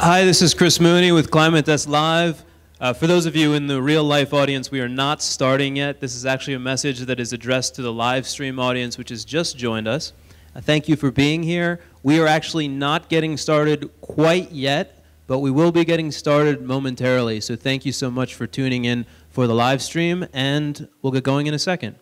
Hi, this is Chris Mooney with Climate That's Live. For those of you in the real life audience, we are not starting yet. This is actually a message that is addressed to the live stream audience, which has just joined us. Thank you for being here. We are actually not getting started quite yet, but we will be getting started momentarily. So thank you so much for tuning in for the live stream, and we'll get going in a second.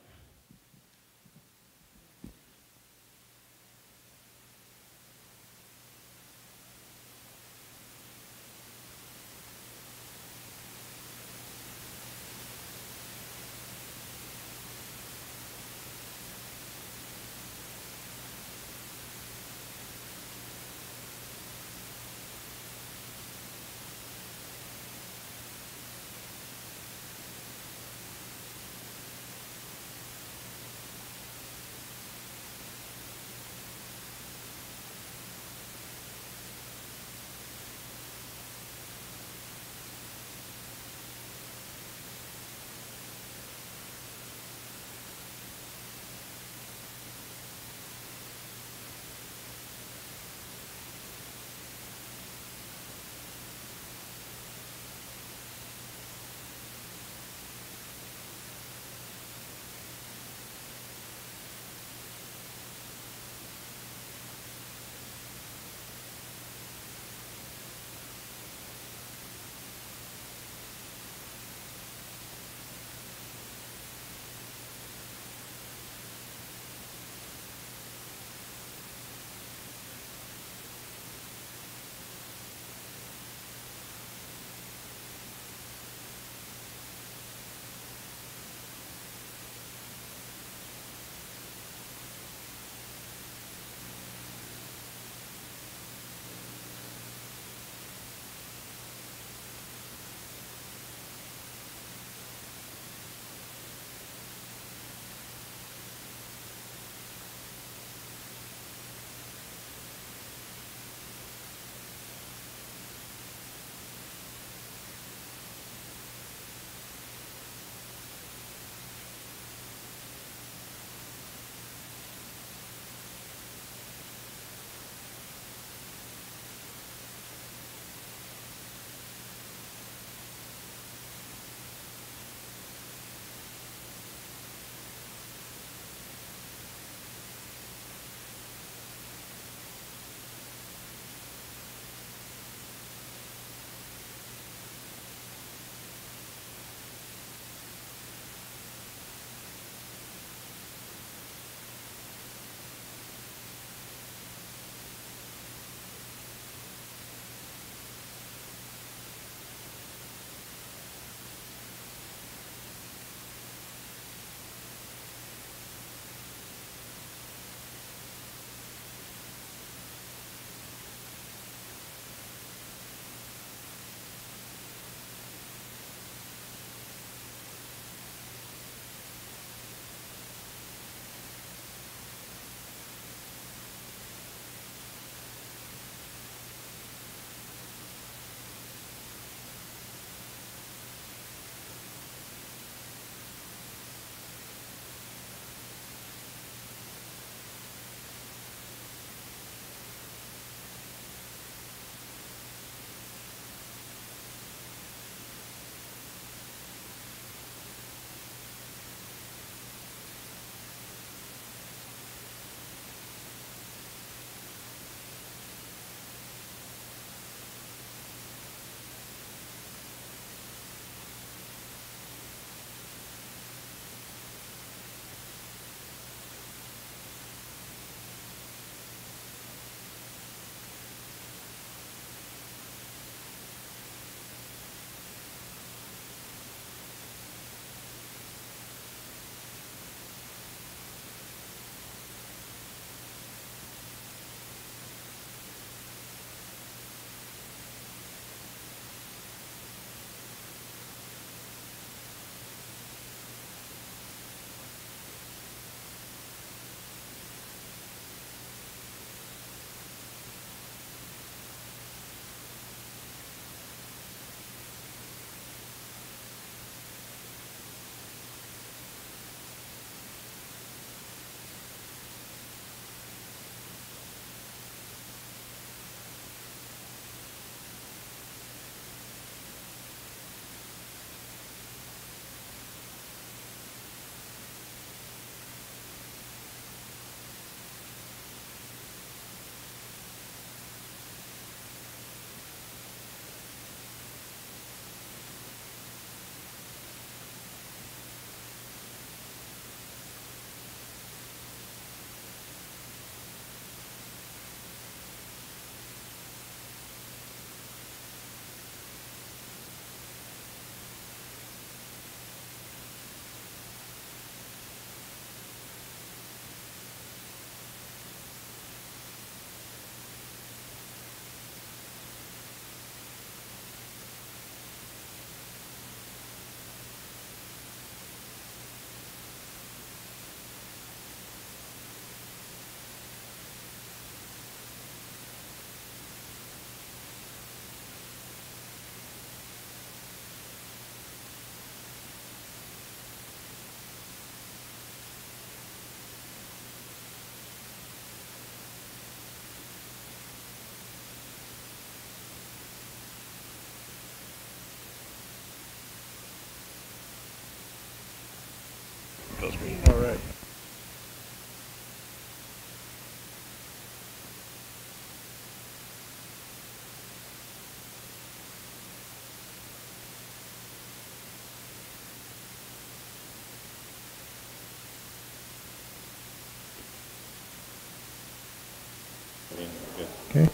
Okay.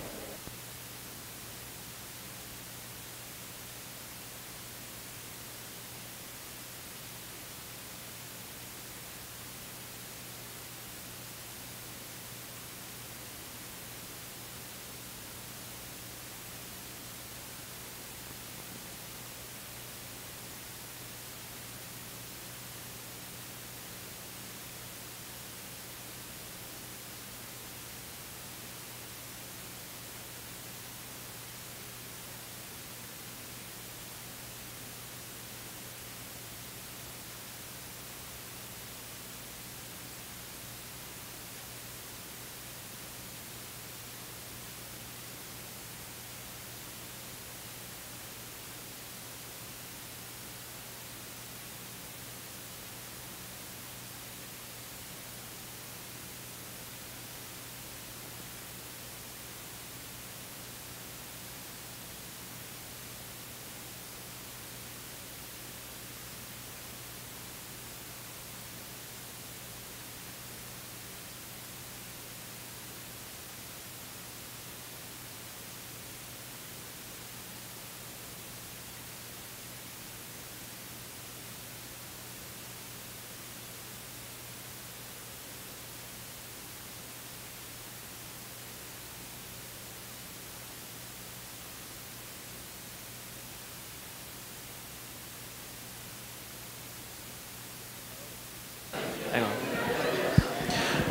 Hang on.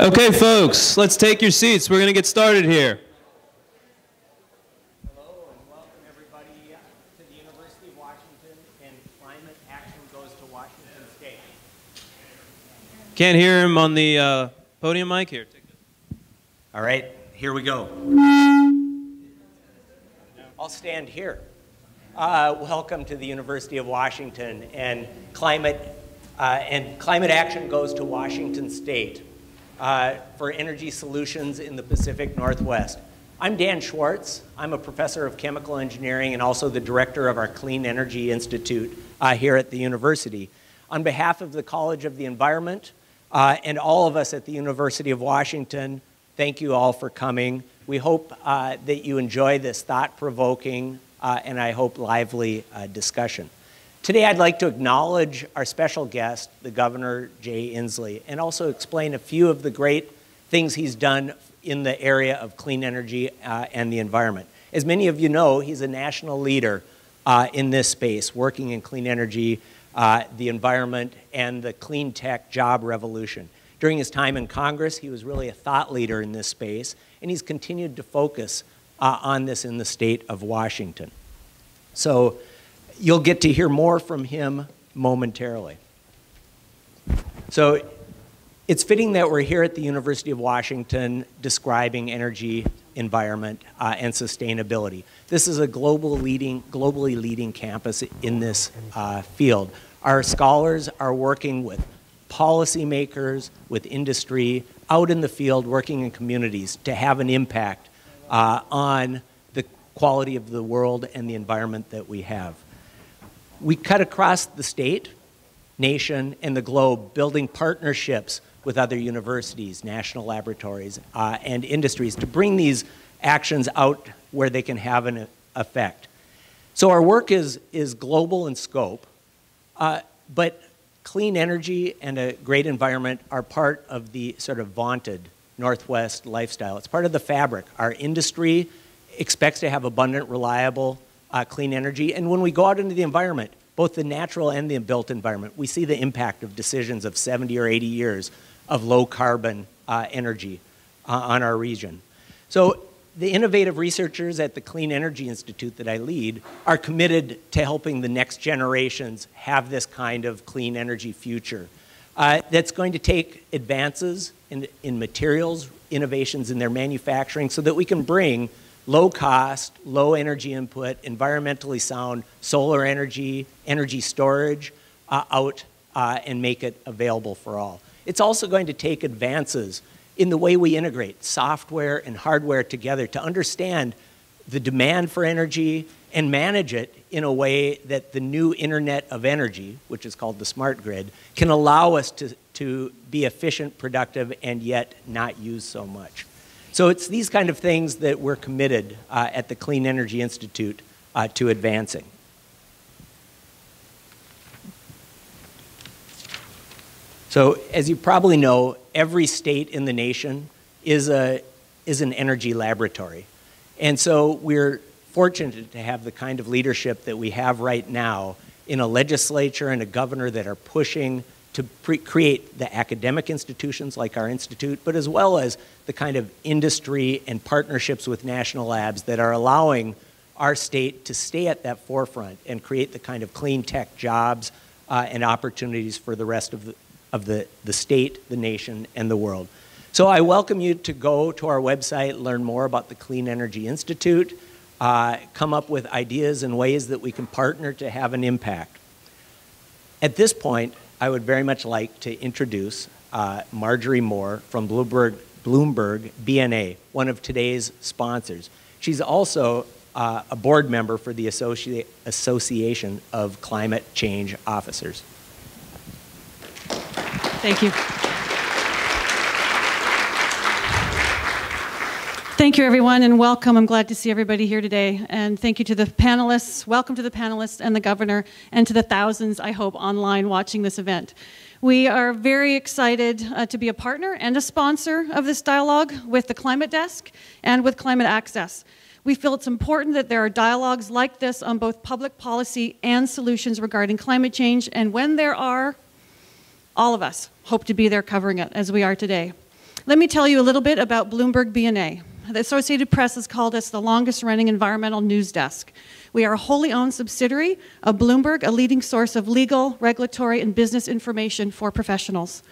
Okay, folks, let's take your seats. We're going to get started here. Hello and welcome everybody to the University of Washington, and Climate Action Goes to Washington State. Can't hear him on the podium mic here. All right, here we go. I'll stand here. Welcome to the University of Washington, and Climate Action Goes to Washington State for energy solutions in the Pacific Northwest. I'm Dan Schwartz. I'm a professor of chemical engineering and also the director of our Clean Energy Institute here at the university. On behalf of the College of the Environment and all of us at the University of Washington, thank you all for coming. We hope that you enjoy this thought-provoking and I hope lively discussion. Today I'd like to acknowledge our special guest, the Governor Jay Inslee, and also explain a few of the great things he's done in the area of clean energy and the environment. As many of you know, he's a national leader in this space, working in clean energy, the environment, and the clean tech job revolution. During his time in Congress, he was really a thought leader in this space, and he's continued to focus on this in the state of Washington. So you'll get to hear more from him momentarily. So it's fitting that we're here at the University of Washington describing energy, environment, and sustainability. This is a globally leading campus in this field. Our scholars are working with policymakers, with industry, out in the field, working in communities to have an impact on the quality of the world and the environment that we have. We cut across the state, nation, and the globe, building partnerships with other universities, national laboratories, and industries to bring these actions out where they can have an effect. So our work is global in scope, but clean energy and a great environment are part of the sort of vaunted Northwest lifestyle. It's part of the fabric. Our industry expects to have abundant, reliable, clean energy. And when we go out into the environment, both the natural and the built environment, we see the impact of decisions of 70 or 80 years of low carbon energy on our region. So the innovative researchers at the Clean Energy Institute that I lead are committed to helping the next generations have this kind of clean energy future. That's going to take advances in materials, innovations in their manufacturing, so that we can bring low cost, low energy input, environmentally sound solar energy, energy storage out and make it available for all. It's also going to take advances in the way we integrate software and hardware together to understand the demand for energy and manage it in a way that the new Internet of Energy, which is called the smart grid, can allow us to be efficient, productive, and yet not use so much. So it's these kind of things that we're committed at the Clean Energy Institute to advancing. So as you probably know, every state in the nation is an energy laboratory. And so we're fortunate to have the kind of leadership that we have right now in a legislature and a governor that are pushing to create the academic institutions like our institute, but as well as the kind of industry and partnerships with national labs that are allowing our state to stay at that forefront and create the kind of clean tech jobs and opportunities for the rest of the state, the nation, and the world. So I welcome you to go to our website, learn more about the Clean Energy Institute, come up with ideas and ways that we can partner to have an impact. At this point, I would very much like to introduce Marjorie Moore from Bloomberg BNA, one of today's sponsors. She's also a board member for the Association of Climate Change Officers. Thank you. Thank you, everyone, and welcome. I'm glad to see everybody here today. And thank you to the panelists. Welcome to the panelists and the governor, and to the thousands, I hope, online watching this event. We are very excited to be a partner and a sponsor of this dialogue with the Climate Desk and with Climate Access. We feel it's important that there are dialogues like this on both public policy and solutions regarding climate change, and when there are, all of us hope to be there covering it, as we are today. Let me tell you a little bit about Bloomberg BNA. The Associated Press has called us the longest-running environmental news desk. We are a wholly owned subsidiary of Bloomberg, a leading source of legal, regulatory, and business information for professionals.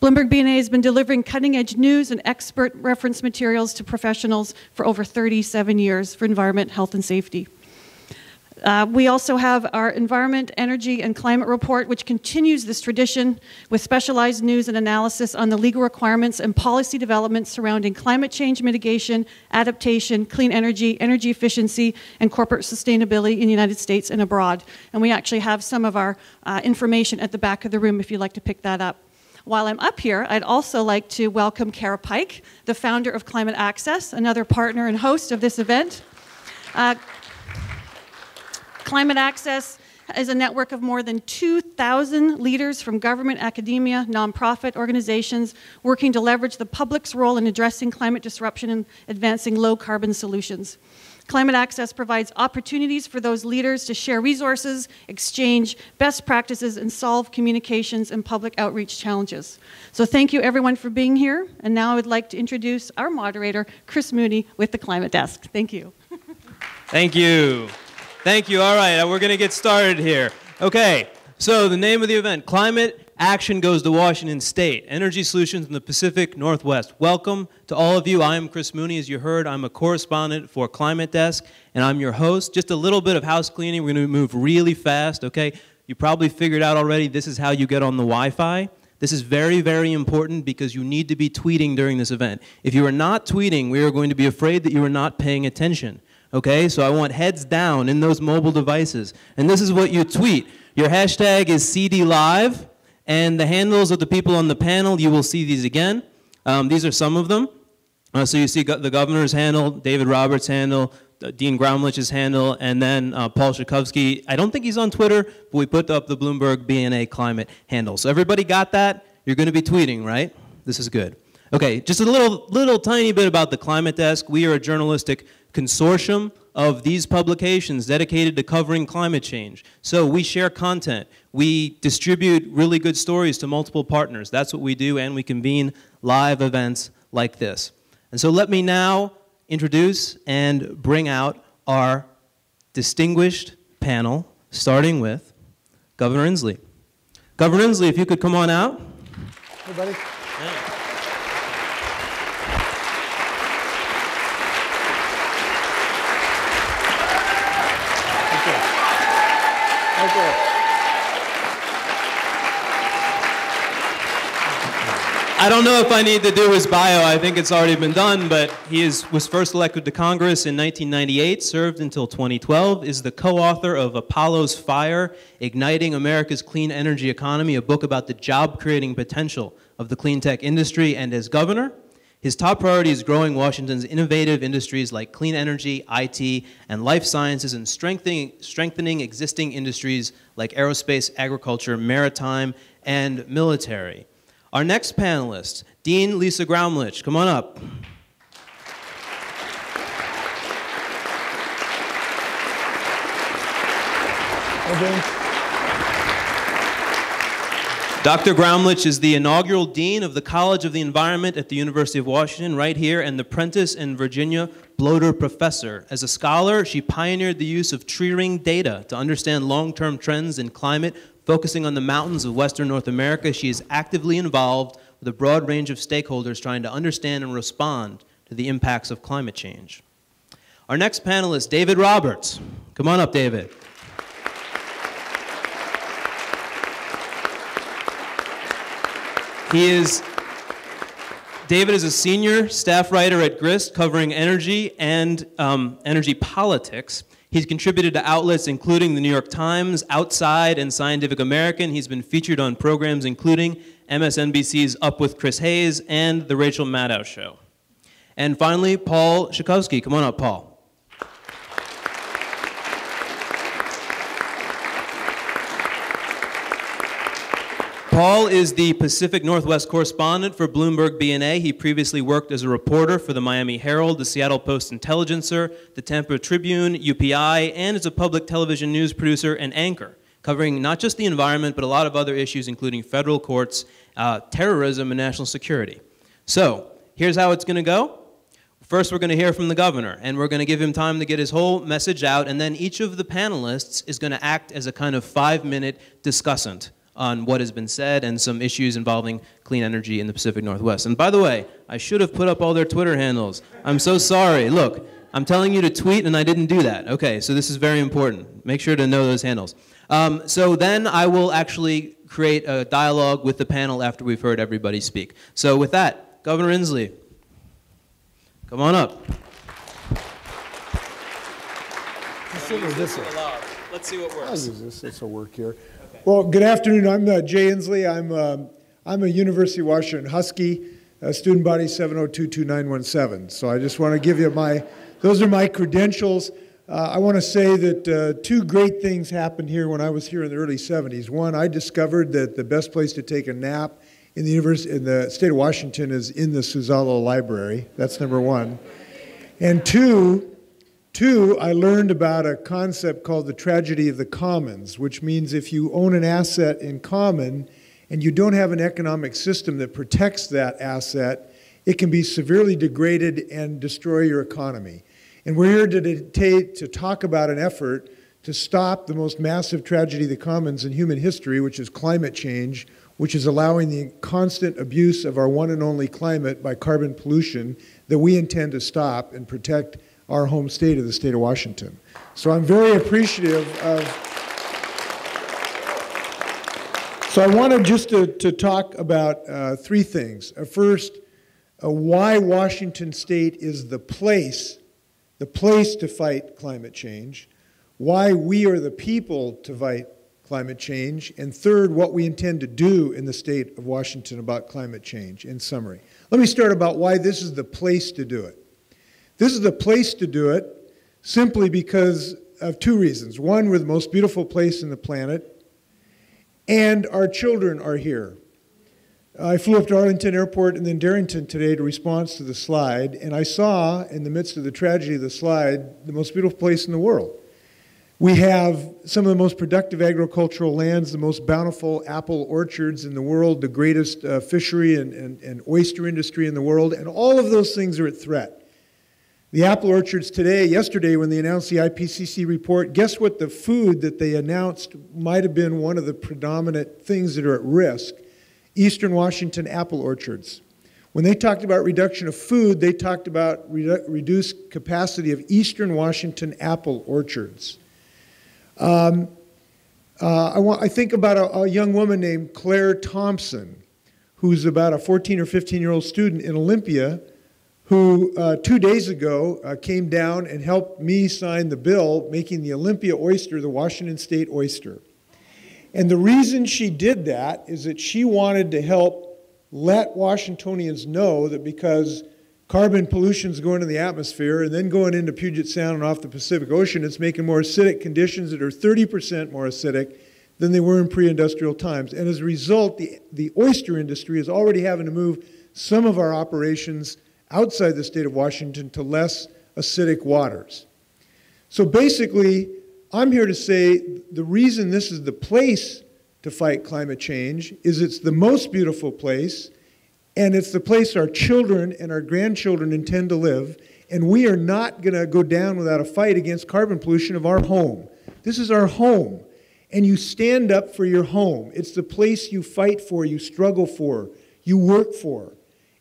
Bloomberg BNA has been delivering cutting-edge news and expert reference materials to professionals for over 37 years for environment, health, and safety. We also have our Environment, Energy, and Climate Report, which continues this tradition with specialized news and analysis on the legal requirements and policy developments surrounding climate change mitigation, adaptation, clean energy, energy efficiency, and corporate sustainability in the United States and abroad. And we actually have some of our information at the back of the room if you'd like to pick that up. While I'm up here, I'd also like to welcome Kara Pike, the founder of Climate Access, another partner and host of this event. Climate Access is a network of more than 2,000 leaders from government, academia, nonprofit organizations working to leverage the public's role in addressing climate disruption and advancing low-carbon solutions. Climate Access provides opportunities for those leaders to share resources, exchange best practices, and solve communications and public outreach challenges. So thank you, everyone, for being here. And now I would like to introduce our moderator, Chris Mooney, with the Climate Desk. Thank you. Thank you. Thank you. All right, we're going to get started here. Okay, so the name of the event, Climate Action Goes to Washington State, Energy Solutions in the Pacific Northwest. Welcome to all of you. I am Chris Mooney. As you heard, I'm a correspondent for Climate Desk, and I'm your host. Just a little bit of house cleaning. We're going to move really fast, okay? You probably figured out already this is how you get on the Wi-Fi. This is very, very important because you need to be tweeting during this event. If you are not tweeting, we are going to be afraid that you are not paying attention. Okay, so I want heads down in those mobile devices. And this is what you tweet. Your hashtag is CDLive, and the handles of the people on the panel, you will see these again. These are some of them. So you see the governor's handle, David Roberts' handle, Dean Groumlich's handle, and then Paul Tchaikovsky. I don't think he's on Twitter, but we put up the Bloomberg BNA climate handle. So everybody got that? You're going to be tweeting, right? This is good. Okay, just a little tiny bit about the Climate Desk. We are a journalistic consortium of these publications dedicated to covering climate change. So we share content. We distribute really good stories to multiple partners. That's what we do, and we convene live events like this. And so let me now introduce and bring out our distinguished panel, starting with Governor Inslee. Governor Inslee, if you could come on out. Hey, buddy. Yeah. I don't know if I need to do his bio. I think it's already been done, but he was first elected to Congress in 1998, served until 2012, is the co-author of Apollo's Fire, Igniting America's Clean Energy Economy, a book about the job-creating potential of the clean tech industry. And as governor, His top priority is growing Washington's innovative industries like clean energy, IT, and life sciences, and strengthening existing industries like aerospace, agriculture, maritime, and military. Our next panelist, Dean Lisa Graumlich, come on up. Dr. Graumlich is the inaugural Dean of the College of the Environment at the University of Washington, right here, and the Prentice and Virginia Bloder Professor. As a scholar, she pioneered the use of tree ring data to understand long-term trends in climate, focusing on the mountains of Western North America. She is actively involved with a broad range of stakeholders trying to understand and respond to the impacts of climate change. Our next panelist, David Roberts. Come on up, David. David is a senior staff writer at GRIST covering energy and energy politics. He's contributed to outlets including the New York Times, Outside, and Scientific American. He's been featured on programs including MSNBC's Up with Chris Hayes and The Rachel Maddow Show. And finally, Paul Schakowsky. Come on up, Paul. Paul is the Pacific Northwest correspondent for Bloomberg BNA. He previously worked as a reporter for the Miami Herald, the Seattle Post-Intelligencer, the Tampa Tribune, UPI, and as a public television news producer and anchor, covering not just the environment, but a lot of other issues, including federal courts, terrorism, and national security. So, here's how it's going to go. First, we're going to hear from the governor, and we're going to give him time to get his whole message out, and then each of the panelists is going to act as a kind of 5-minute discussant on what has been said and some issues involving clean energy in the Pacific Northwest. And by the way, I should have put up all their Twitter handles. I'm so sorry. Look, I'm telling you to tweet and I didn't do that. Okay, so this is very important. Make sure to know those handles. So then I will actually create a dialogue with the panel after we've heard everybody speak. So with that, Governor Inslee, come on up. Let's see what works. I'll use this will work here. Well, good afternoon. I'm Jay Inslee. I'm a University of Washington Husky, student body 7022917. So I just want to give you those are my credentials. I want to say that two great things happened here when I was here in the early 70s. One, I discovered that the best place to take a nap in the state of Washington is in the Suzzallo Library. That's number one. And two, I learned about a concept called the tragedy of the commons, which means if you own an asset in common and you don't have an economic system that protects that asset, it can be severely degraded and destroy your economy. And we're here to talk about an effort to stop the most massive tragedy of the commons in human history, which is climate change, which is allowing the constant abuse of our one and only climate by carbon pollution that we intend to stop and protect our home state of the state of Washington. So I'm very appreciative of, so I wanted just to talk about three things. First, why Washington State is the place to fight climate change, why we are the people to fight climate change, and third, what we intend to do in the state of Washington about climate change, in summary. Let me start about why this is the place to do it. This is the place to do it simply because of two reasons. One, we're the most beautiful place on the planet, and our children are here. I flew up to Arlington Airport and then Darrington today to respond to the slide, and I saw, in the midst of the tragedy of the slide, the most beautiful place in the world. We have some of the most productive agricultural lands, the most bountiful apple orchards in the world, the greatest fishery and oyster industry in the world, and all of those things are at threat. The apple orchards yesterday when they announced the IPCC report, guess what the food that they announced might have been one of the predominant things that are at risk? Eastern Washington apple orchards. When they talked about reduction of food, they talked about reduced capacity of Eastern Washington apple orchards. I think about a young woman named Claire Thompson, who's about a 14 or 15-year-old student in Olympia, who 2 days ago came down and helped me sign the bill making the Olympia oyster the Washington State oyster. And the reason she did that is that she wanted to help let Washingtonians know that because carbon pollution is going in the atmosphere and then going into Puget Sound and off the Pacific Ocean, it's making more acidic conditions that are 30% more acidic than they were in pre-industrial times. And as a result, the oyster industry is already having to move some of our operations outside the state of Washington to less acidic waters. So basically, I'm here to say the reason this is the place to fight climate change is it's the most beautiful place, and it's the place our children and our grandchildren intend to live, and we are not going to go down without a fight against carbon pollution of our home. This is our home, and you stand up for your home. It's the place you fight for, you struggle for, you work for.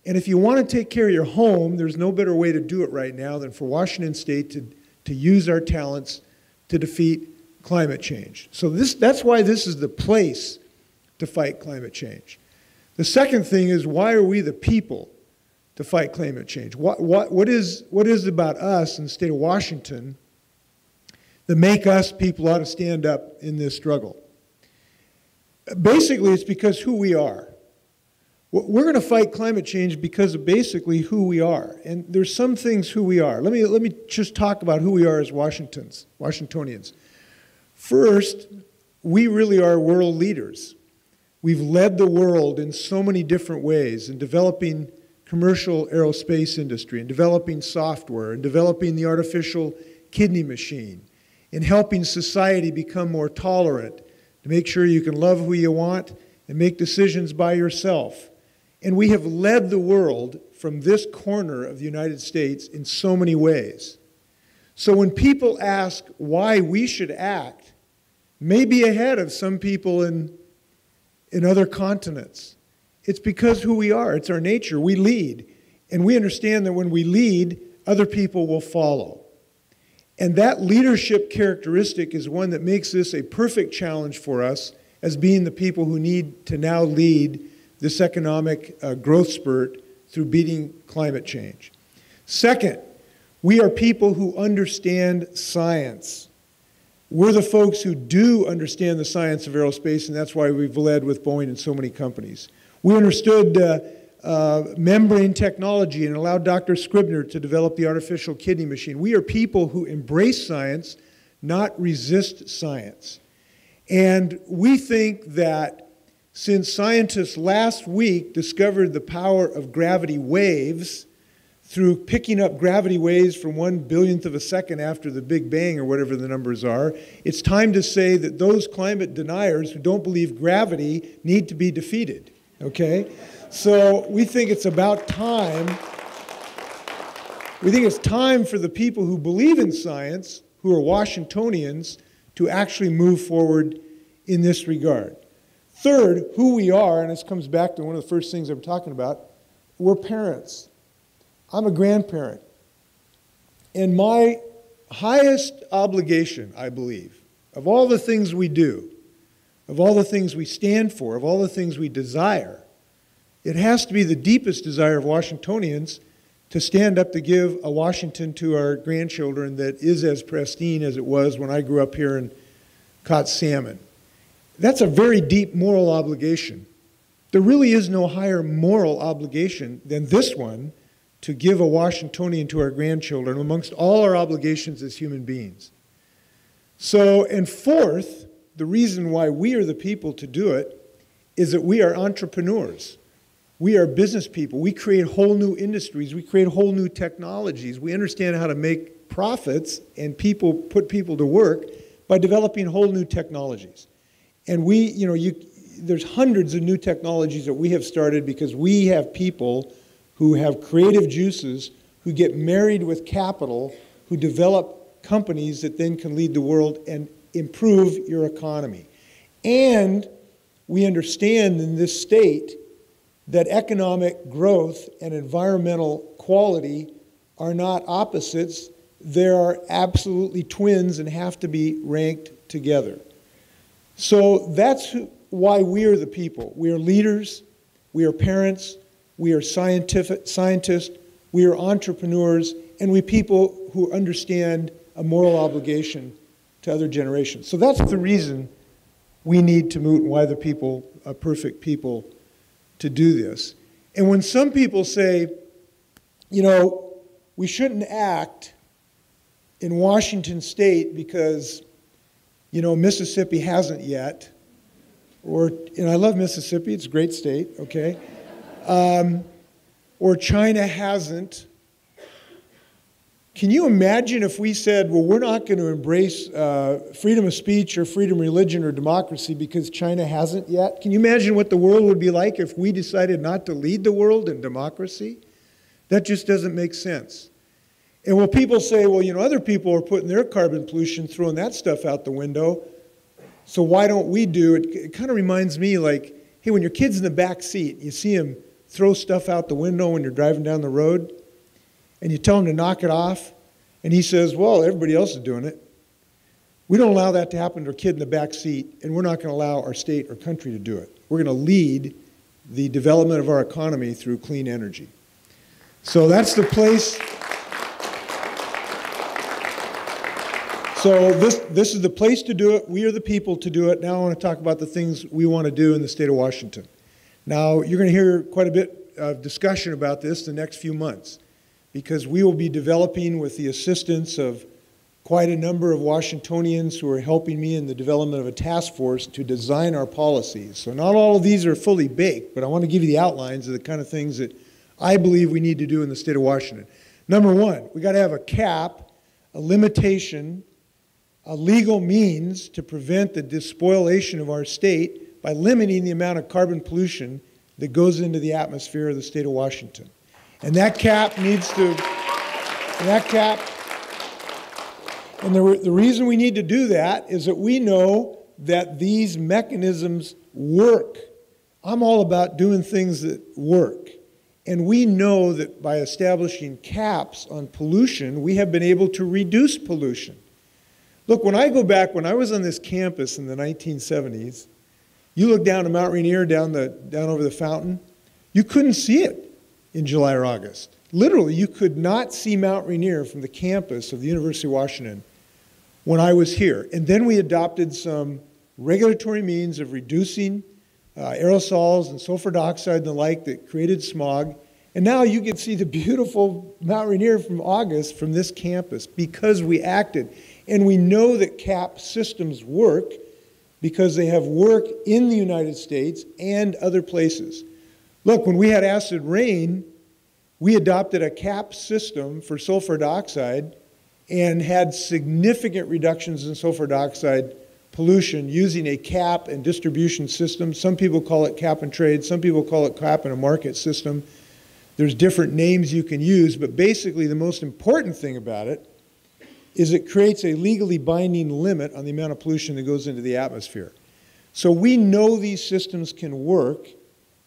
And if you want to take care of your home, there's no better way to do it right now than for Washington State to use our talents to defeat climate change. So that's why this is the place to fight climate change. The second thing is, why are we the people to fight climate change? What is it about us in the state of Washington that make us people ought to stand up in this struggle? Basically, it's because who we are. We're going to fight climate change because of basically who we are. And there's some things who we are. Let me just talk about who we are as Washingtonians. First, we really are world leaders. We've led the world in so many different ways in developing commercial aerospace industry, in developing software, in developing the artificial kidney machine, in helping society become more tolerant, to make sure you can love who you want and make decisions by yourself. And we have led the world from this corner of the United States in so many ways. So when people ask why we should act, maybe ahead of some people in other continents, it's because who we are. It's our nature. We lead. And we understand that when we lead, other people will follow. And that leadership characteristic is one that makes this a perfect challenge for us as being the people who need to now lead this economic growth spurt through beating climate change. Second, we are people who understand science. We're the folks who do understand the science of aerospace, and that's why we've led with Boeing and so many companies. We understood membrane technology and allowed Dr. Scribner to develop the artificial kidney machine. We are people who embrace science, not resist science. And we think that since scientists last week discovered the power of gravity waves through picking up gravity waves from 1/1000th of a second after the Big Bang, or whatever the numbers are, it's time to say that those climate deniers who don't believe gravity need to be defeated, okay? So we think it's about time. We think it's time for the people who believe in science, who are Washingtonians, to actually move forward in this regard. Third, who we are, and this comes back to one of the first things I'm talking about, we're parents. I'm a grandparent. And my highest obligation, I believe, of all the things we do, of all the things we stand for, of all the things we desire, it has to be the deepest desire of Washingtonians to stand up to give a Washington to our grandchildren that is as pristine as it was when I grew up here and caught salmon. That's a very deep moral obligation. There really is no higher moral obligation than this one, to give a Washingtonian to our grandchildren amongst all our obligations as human beings. So, and fourth, the reason why we are the people to do it is that we are entrepreneurs. We are business people. We create whole new industries. We create whole new technologies. We understand how to make profits and put people to work by developing whole new technologies. And there's hundreds of new technologies that we have started because we have people who have creative juices, who get married with capital, who develop companies that then can lead the world and improve your economy. And we understand in this state that economic growth and environmental quality are not opposites. They are absolutely twins and have to be ranked together. So that's why we are the people. We are leaders, we are parents, we are scientists, we are entrepreneurs, and we people who understand a moral obligation to other generations. So that's the reason we need to move, why the people are perfect people to do this. And when some people say, you know, we shouldn't act in Washington State because, you know, Mississippi hasn't yet, and I love Mississippi, it's a great state, okay? Or China hasn't. Can you imagine if we said, well, we're not going to embrace freedom of speech or freedom of religion or democracy because China hasn't yet? Can you imagine what the world would be like if we decided not to lead the world in democracy? That just doesn't make sense. And when people say, well, you know, other people are putting their carbon pollution, throwing that stuff out the window, so why don't we do it? It kind of reminds me like, hey, when your kid's in the back seat, you see him throw stuff out the window when you're driving down the road, and you tell him to knock it off, and he says, well, everybody else is doing it. We don't allow that to happen to a kid in the back seat, and we're not going to allow our state or country to do it. We're going to lead the development of our economy through clean energy. So that's the place. So this is the place to do it. We are the people to do it. Now I want to talk about the things we want to do in the state of Washington. Now, you're going to hear quite a bit of discussion about this the next few months, because we will be developing with the assistance of quite a number of Washingtonians who are helping me in the development of a task force to design our policies. So not all of these are fully baked, but I want to give you the outlines of the kind of things that I believe we need to do in the state of Washington. Number one, we got to have a cap, a limitation, a legal means to prevent the despoilation of our state by limiting the amount of carbon pollution that goes into the atmosphere of the state of Washington. And that cap needs to, and the reason we need to do that is that we know that these mechanisms work. I'm all about doing things that work. And we know that by establishing caps on pollution, we have been able to reduce pollution. Look, when I go back, when I was on this campus in the 1970s, you look down to Mount Rainier, down over the fountain, you couldn't see it in July or August. Literally, you could not see Mount Rainier from the campus of the University of Washington when I was here. And then we adopted some regulatory means of reducing aerosols and sulfur dioxide and the like that created smog. And now you can see the beautiful Mount Rainier from August from this campus because we acted. And we know that cap systems work because they have worked in the United States and other places. Look, when we had acid rain, we adopted a cap system for sulfur dioxide and had significant reductions in sulfur dioxide pollution using a cap and distribution system. Some people call it cap and trade. Some people call it cap and a market system. There's different names you can use, but basically the most important thing about it is it creates a legally binding limit on the amount of pollution that goes into the atmosphere. So we know these systems can work,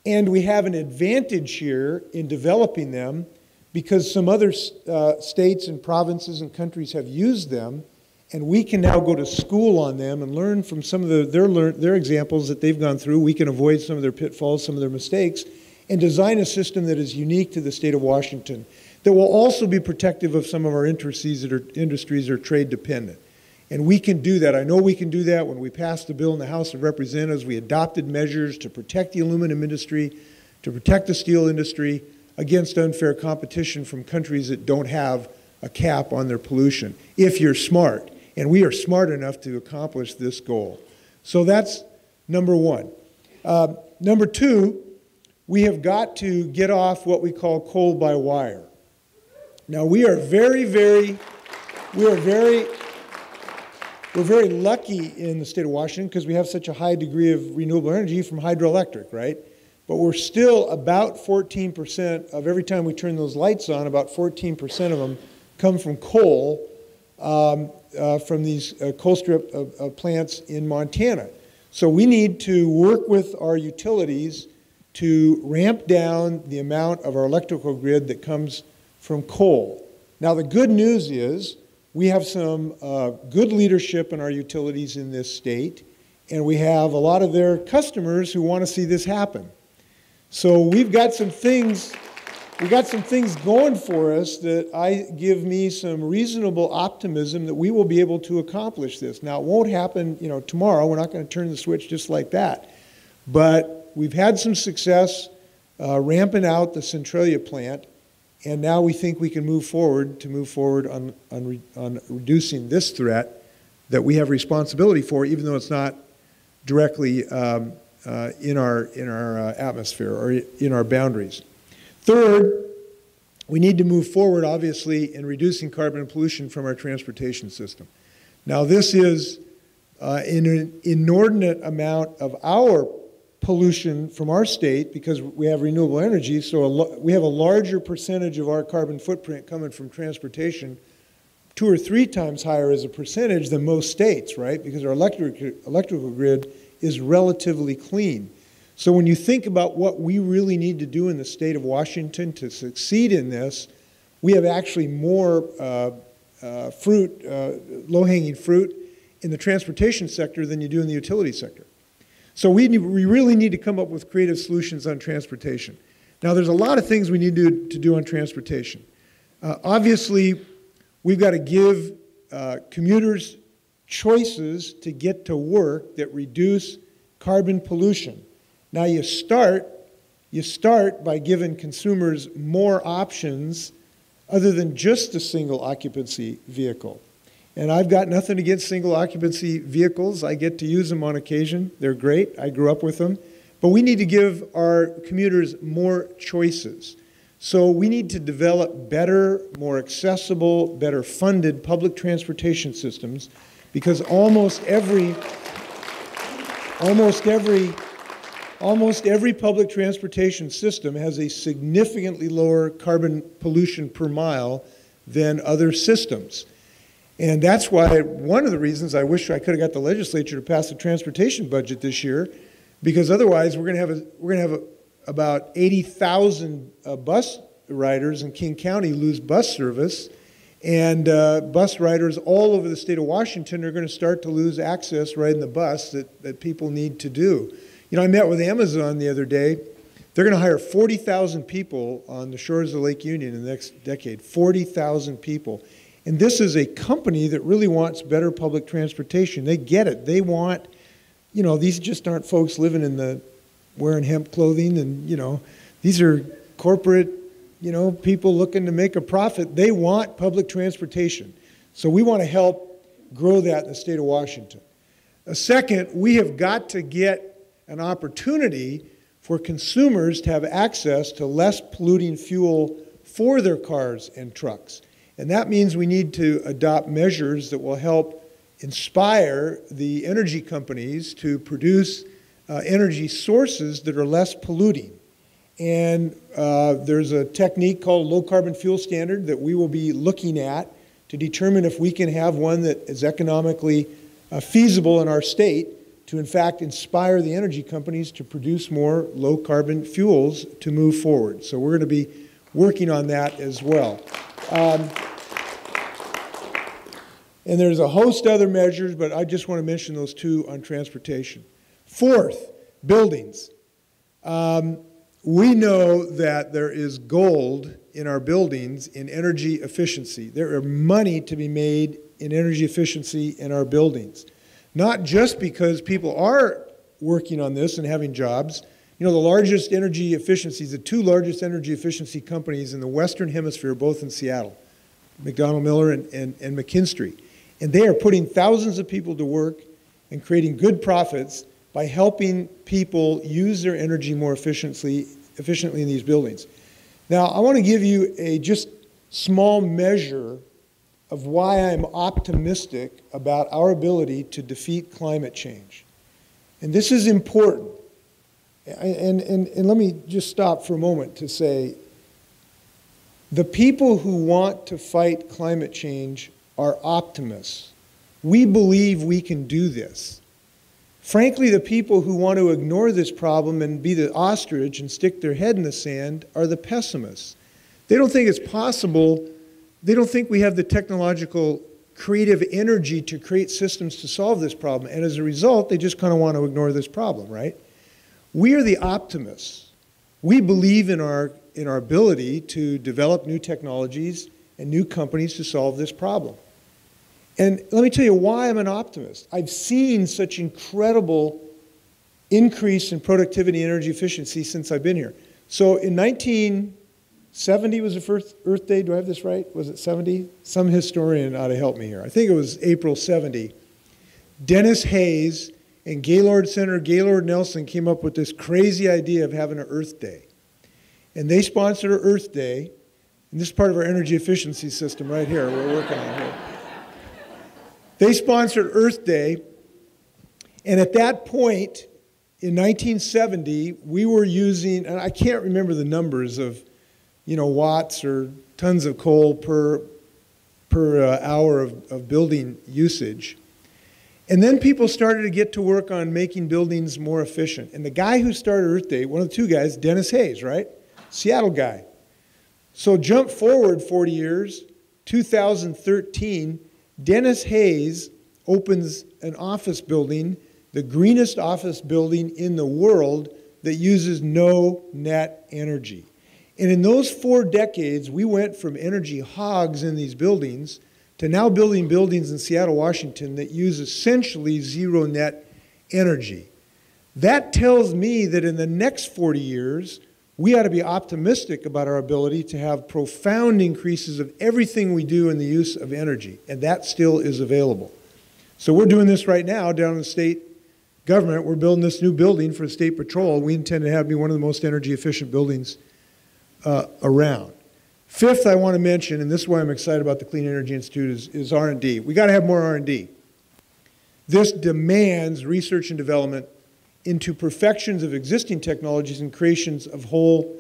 and we have an advantage here in developing them because some other states and provinces and countries have used them, and we can now go to school on them and learn from some of their examples that they've gone through. We can avoid some of their pitfalls, some of their mistakes, and design a system that is unique to the state of Washington that will also be protective of some of our industries that are trade dependent. And we can do that. I know we can do that. When we passed the bill in the House of Representatives, we adopted measures to protect the aluminum industry, to protect the steel industry against unfair competition from countries that don't have a cap on their pollution, if you're smart. And we are smart enough to accomplish this goal. So that's number one. Number two, we have got to get off what we call coal by wire. Now, we're very lucky in the state of Washington because we have such a high degree of renewable energy from hydroelectric, right? But we're still about 14% of every time we turn those lights on, about 14% of them come from coal, from these coal strip plants in Montana. So we need to work with our utilities to ramp down the amount of our electrical grid that comes from coal. Now, the good news is we have some good leadership in our utilities in this state, and we have a lot of their customers who want to see this happen. So we've got some things going for us that give me some reasonable optimism that we will be able to accomplish this. Now, it won't happen, tomorrow. We're not going to turn the switch just like that. But we've had some success ramping out the Centralia plant, and now we think we can move forward on reducing this threat that we have responsibility for, even though it's not directly in our atmosphere or in our boundaries. Third, we need to move forward, obviously, in reducing carbon pollution from our transportation system. Now, this is an inordinate amount of our pollution from our state because we have renewable energy, so we have a larger percentage of our carbon footprint coming from transportation, 2 or 3 times higher as a percentage than most states, right? Because our electrical grid is relatively clean. So when you think about what we really need to do in the state of Washington to succeed in this, we have actually more low-hanging fruit in the transportation sector than you do in the utility sector. So we really need to come up with creative solutions on transportation. Now, there's a lot of things we need to do on transportation. Obviously, we've got to give commuters choices to get to work that reduce carbon pollution. Now, you start by giving consumers more options other than just a single occupancy vehicle. And I've got nothing against single occupancy vehicles. I get to use them on occasion. They're great. I grew up with them. But we need to give our commuters more choices. So we need to develop better, more accessible, better funded public transportation systems because almost every public transportation system has a significantly lower carbon pollution per mile than other systems. And that's why one of the reasons I wish I could have got the legislature to pass a transportation budget this year, because otherwise we're going to have about 80,000 bus riders in King County lose bus service, and bus riders all over the state of Washington are going to start to lose access riding the bus that people need to do. You know, I met with Amazon the other day. They're going to hire 40,000 people on the shores of Lake Union in the next decade, 40,000 people. And this is a company that really wants better public transportation. They get it. They want, you know, these just aren't folks living in the wearing hemp clothing and, you know, these are corporate, you know, people looking to make a profit. They want public transportation. So we want to help grow that in the state of Washington. Second, we have got to get an opportunity for consumers to have access to less polluting fuel for their cars and trucks. And that means we need to adopt measures that will help inspire the energy companies to produce energy sources that are less polluting. And there's a technique called low carbon fuel standard that we will be looking at to determine if we can have one that is economically feasible in our state to in fact inspire the energy companies to produce more low carbon fuels to move forward. So we're going to be working on that as well. And there's a host of other measures, but I just want to mention those 2 on transportation. Fourth, buildings. We know that there is gold in our buildings in energy efficiency. There are money to be made in energy efficiency in our buildings. Not just because people are working on this and having jobs. You know, the largest energy efficiencies, the 2 largest energy efficiency companies in the Western Hemisphere, both in Seattle, McDonnell Miller and McKinstry. And they are putting thousands of people to work and creating good profits by helping people use their energy more efficiently in these buildings. Now, I want to give you a just small measure of why I'm optimistic about our ability to defeat climate change. And this is important. And let me just stop for a moment to say, the people who want to fight climate change are optimists. We believe we can do this. Frankly, the people who want to ignore this problem and be the ostrich and stick their head in the sand are the pessimists. They don't think it's possible. They don't think we have the technological creative energy to create systems to solve this problem. And as a result, they just kind of want to ignore this problem, right? We are the optimists. We believe in our ability to develop new technologies and new companies to solve this problem. And let me tell you why I'm an optimist. I've seen such incredible increase in productivity and energy efficiency since I've been here. So in 1970 was the first Earth Day. Do I have this right? Was it 70? Some historian ought to help me here. I think it was April 70. Dennis Hayes and Senator Gaylord Nelson came up with this crazy idea of having an Earth Day. And they sponsored an Earth Day. And this is part of our energy efficiency system right here we're working on here. They sponsored Earth Day. And at that point, in 1970, we were using, and I can't remember the numbers of, watts or tons of coal per hour of building usage. And then people started to get to work on making buildings more efficient. And the guy who started Earth Day, one of the two guys, Dennis Hayes, right? Seattle guy. So jump forward 40 years, 2013, Dennis Hayes opens an office building, the greenest office building in the world that uses no net energy. And in those 4 decades, we went from energy hogs in these buildings to now building buildings in Seattle, Washington that use essentially zero net energy. That tells me that in the next 40 years, we ought to be optimistic about our ability to have profound increases of everything we do in the use of energy, and that still is available. So we're doing this right now down in the state government. We're building this new building for the State Patrol. We intend to have it be one of the most energy efficient buildings around. Fifth, I want to mention, and this is why I'm excited about the Clean Energy Institute, is R&D. We got to have more R&D. This demands research and development into perfections of existing technologies and creations of whole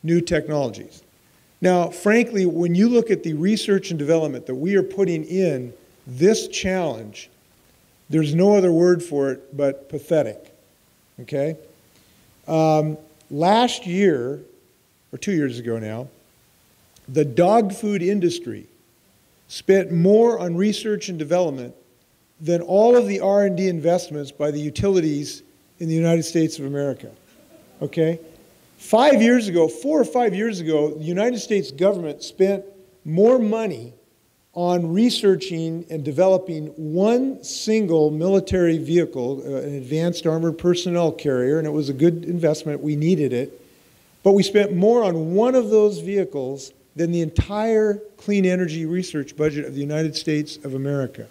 new technologies. Now, frankly, when you look at the research and development that we are putting in this challenge, there's no other word for it but pathetic, okay? Last year, or 2 years ago now, the dog food industry spent more on research and development than all of the R&D investments by the utilities in the United States of America, okay? 5 years ago, 4 or 5 years ago, the United States government spent more money on researching and developing one single military vehicle, an advanced armored personnel carrier, and it was a good investment. We needed it. But we spent more on one of those vehicles than the entire clean energy research budget of the United States of America.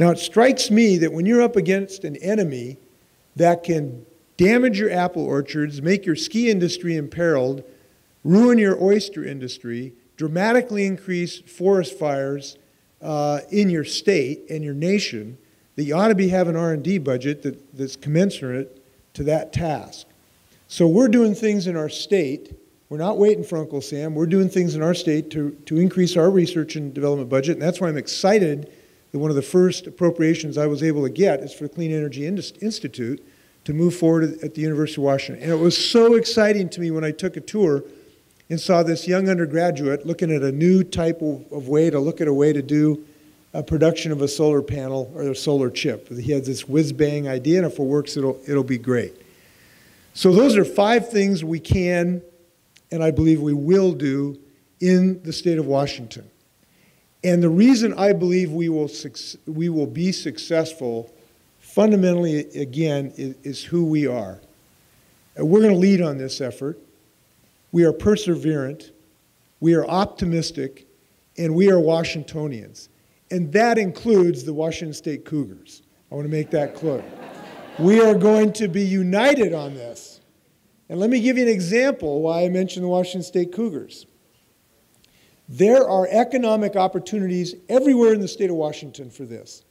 Now, it strikes me that when you're up against an enemy that can damage your apple orchards, make your ski industry imperiled, ruin your oyster industry, dramatically increase forest fires in your state and your nation, that you ought to be having an R&D budget that's commensurate to that task. So we're doing things in our state. We're not waiting for Uncle Sam. We're doing things in our state to increase our research and development budget, and that's why I'm excited that one of the first appropriations I was able to get is for the Clean Energy Institute to move forward at the University of Washington. And it was so exciting to me when I took a tour and saw this young undergraduate looking at a new type of way to look at a way to do a production of a solar panel or a solar chip. He has this whiz-bang idea, and if it works, it'll be great. So those are 5 things we can, and I believe we will do in the state of Washington. And the reason I believe we will be successful, fundamentally, again, is who we are. We're going to lead on this effort. We are perseverant, we are optimistic, and we are Washingtonians. And that includes the Washington State Cougars. I want to make that clear. We are going to be united on this. And let me give you an example why I mentioned the Washington State Cougars. There are economic opportunities everywhere in the state of Washington for this.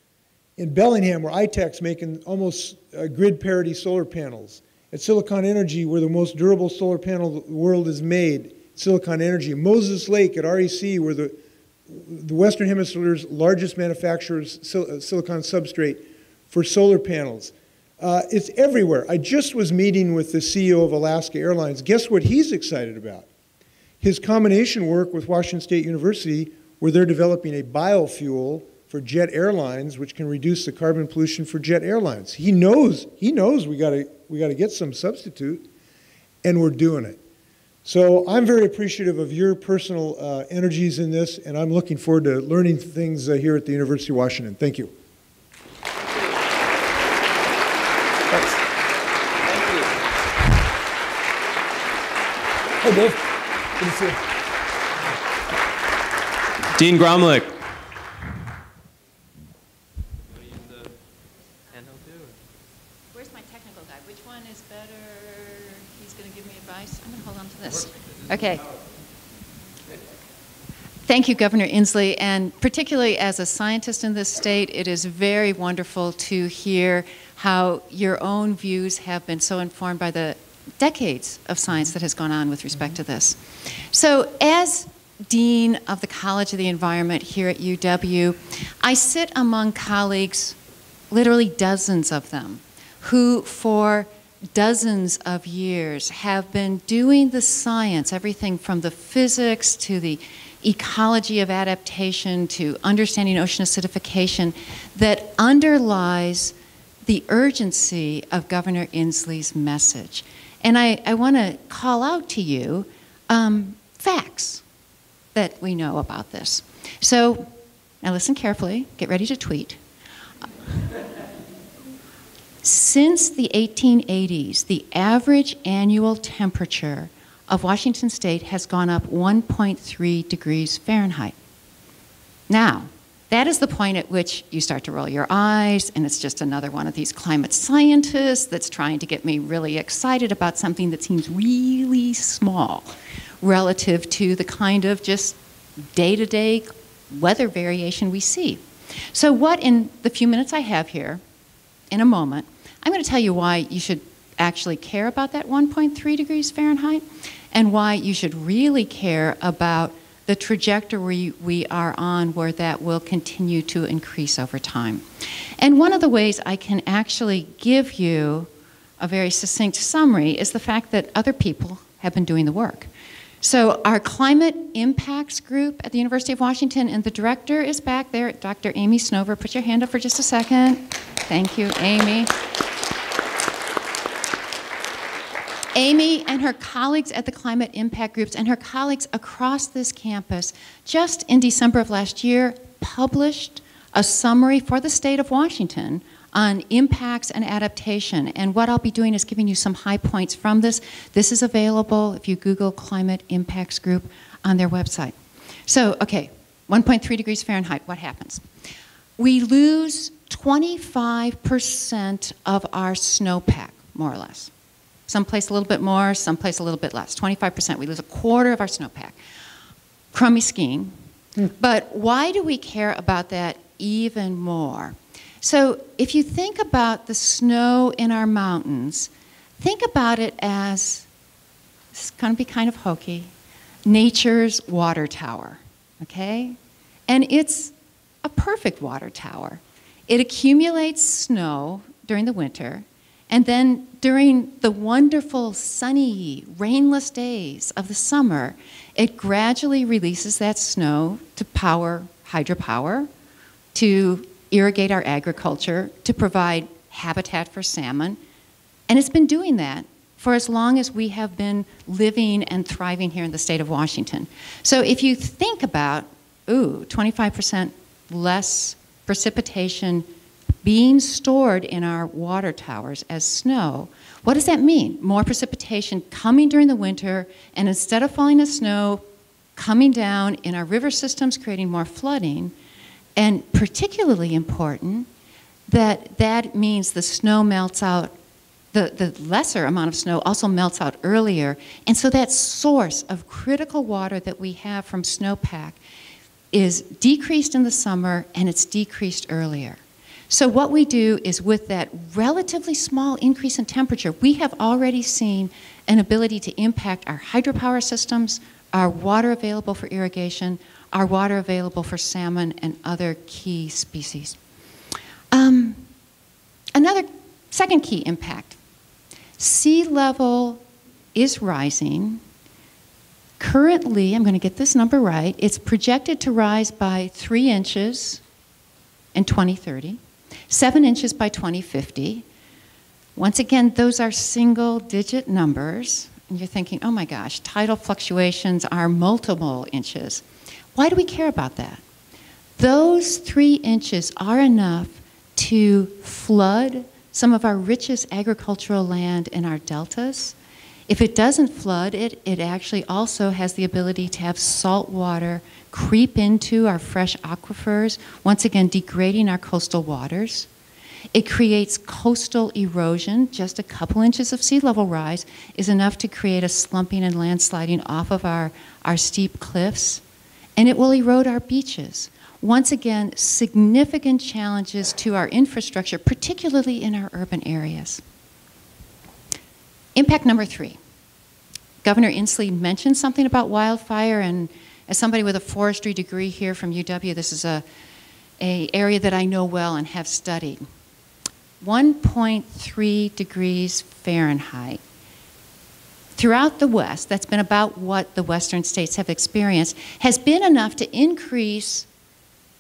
In Bellingham, where ITEC's making almost grid parity solar panels. At Silicon Energy, where the most durable solar panel the world has made, Silicon Energy. Moses Lake at REC, where the Western Hemisphere's largest manufacturer of silicon substrate for solar panels. It's everywhere. I just was meeting with the CEO of Alaska Airlines. Guess what he's excited about? His combination work with Washington State University, where they're developing a biofuel for jet airlines, which can reduce the carbon pollution for jet airlines. He knows we got to get some substitute, and we're doing it. So I'm very appreciative of your personal energies in this, and I'm looking forward to learning things here at the University of Washington. Thank you. Thanks. Thank you. Hey, Dave. Good to see you. Dean Gromlich. Where's my technical guy? Which one is better? He's going to give me advice. I'm going to hold on to this. Okay. Thank you, Governor Inslee. And particularly as a scientist in this state, it is very wonderful to hear how your own views have been so informed by the decades of science that has gone on with respect to this. So as Dean of the College of the Environment here at UW, I sit among colleagues, literally dozens of them, who for dozens of years have been doing the science, everything from the physics to the ecology of adaptation to understanding ocean acidification, that underlies the urgency of Governor Inslee's message. And I want to call out to you facts that we know about this. So now listen carefully, get ready to tweet. Since the 1880s, the average annual temperature of Washington State has gone up 1.3 degrees Fahrenheit. Now, that is the point at which you start to roll your eyes, and it's just another one of these climate scientists that's trying to get me really excited about something that seems really small relative to the kind of just day-to-day weather variation we see. So what, in the few minutes I have here, in a moment, I'm going to tell you why you should actually care about that 1.3 degrees Fahrenheit and why you should really care about the trajectory we are on where that will continue to increase over time. And one of the ways I can actually give you a very succinct summary is the fact that other people have been doing the work. So our climate impacts group at the University of Washington, and the director is back there, Dr. Amy Snover. Put your hand up for just a second. Thank you, Amy. Amy and her colleagues at the climate impact groups and her colleagues across this campus just in December of last year published a summary for the state of Washington on impacts and adaptation. And what I'll be doing is giving you some high points from this. This is available if you Google Climate Impacts Group on their website. So, okay, 1.3 degrees Fahrenheit, what happens? We lose 25% of our snowpack, more or less. Someplace a little bit more, someplace a little bit less. 25%, we lose a quarter of our snowpack. Crummy skiing. But why do we care about that even more? So if you think about the snow in our mountains, think about it as, this is going to be kind of hokey, nature's water tower, okay? And it's a perfect water tower. It accumulates snow during the winter, and then during the wonderful, sunny, rainless days of the summer, it gradually releases that snow to power hydropower, to irrigate our agriculture, to provide habitat for salmon. And it's been doing that for as long as we have been living and thriving here in the state of Washington. So if you think about, 25% less precipitation being stored in our water towers as snow, what does that mean? More precipitation coming during the winter, and instead of falling as snow, coming down in our river systems, creating more flooding. And particularly important, that means the snow melts out, the lesser amount of snow also melts out earlier. And so that source of critical water that we have from snowpack is decreased in the summer, and it's decreased earlier. So what we do is, with that relatively small increase in temperature, we have already seen an ability to impact our hydropower systems, our water available for irrigation, our water available for salmon and other key species. Another second key impact. Sea level is rising. Currently, I'm going to get this number right, it's projected to rise by 3 inches in 2030, 7 inches by 2050. Once again, those are single-digit numbers. And you're thinking, oh my gosh, tidal fluctuations are multiple inches. Why do we care about that? Those 3 inches are enough to flood some of our richest agricultural land in our deltas. If it doesn't flood it, it actually also has the ability to have salt water creep into our fresh aquifers, once again degrading our coastal waters. It creates coastal erosion. Just a couple inches of sea level rise is enough to create a slumping and landsliding off of our steep cliffs. And it will erode our beaches. Once again, significant challenges to our infrastructure, particularly in our urban areas. Impact number 3. Governor Inslee mentioned something about wildfire, and as somebody with a forestry degree here from UW, this is a area that I know well and have studied. 1.3 degrees Fahrenheit. Throughout the West, that's been about what the Western states have experienced, has been enough to increase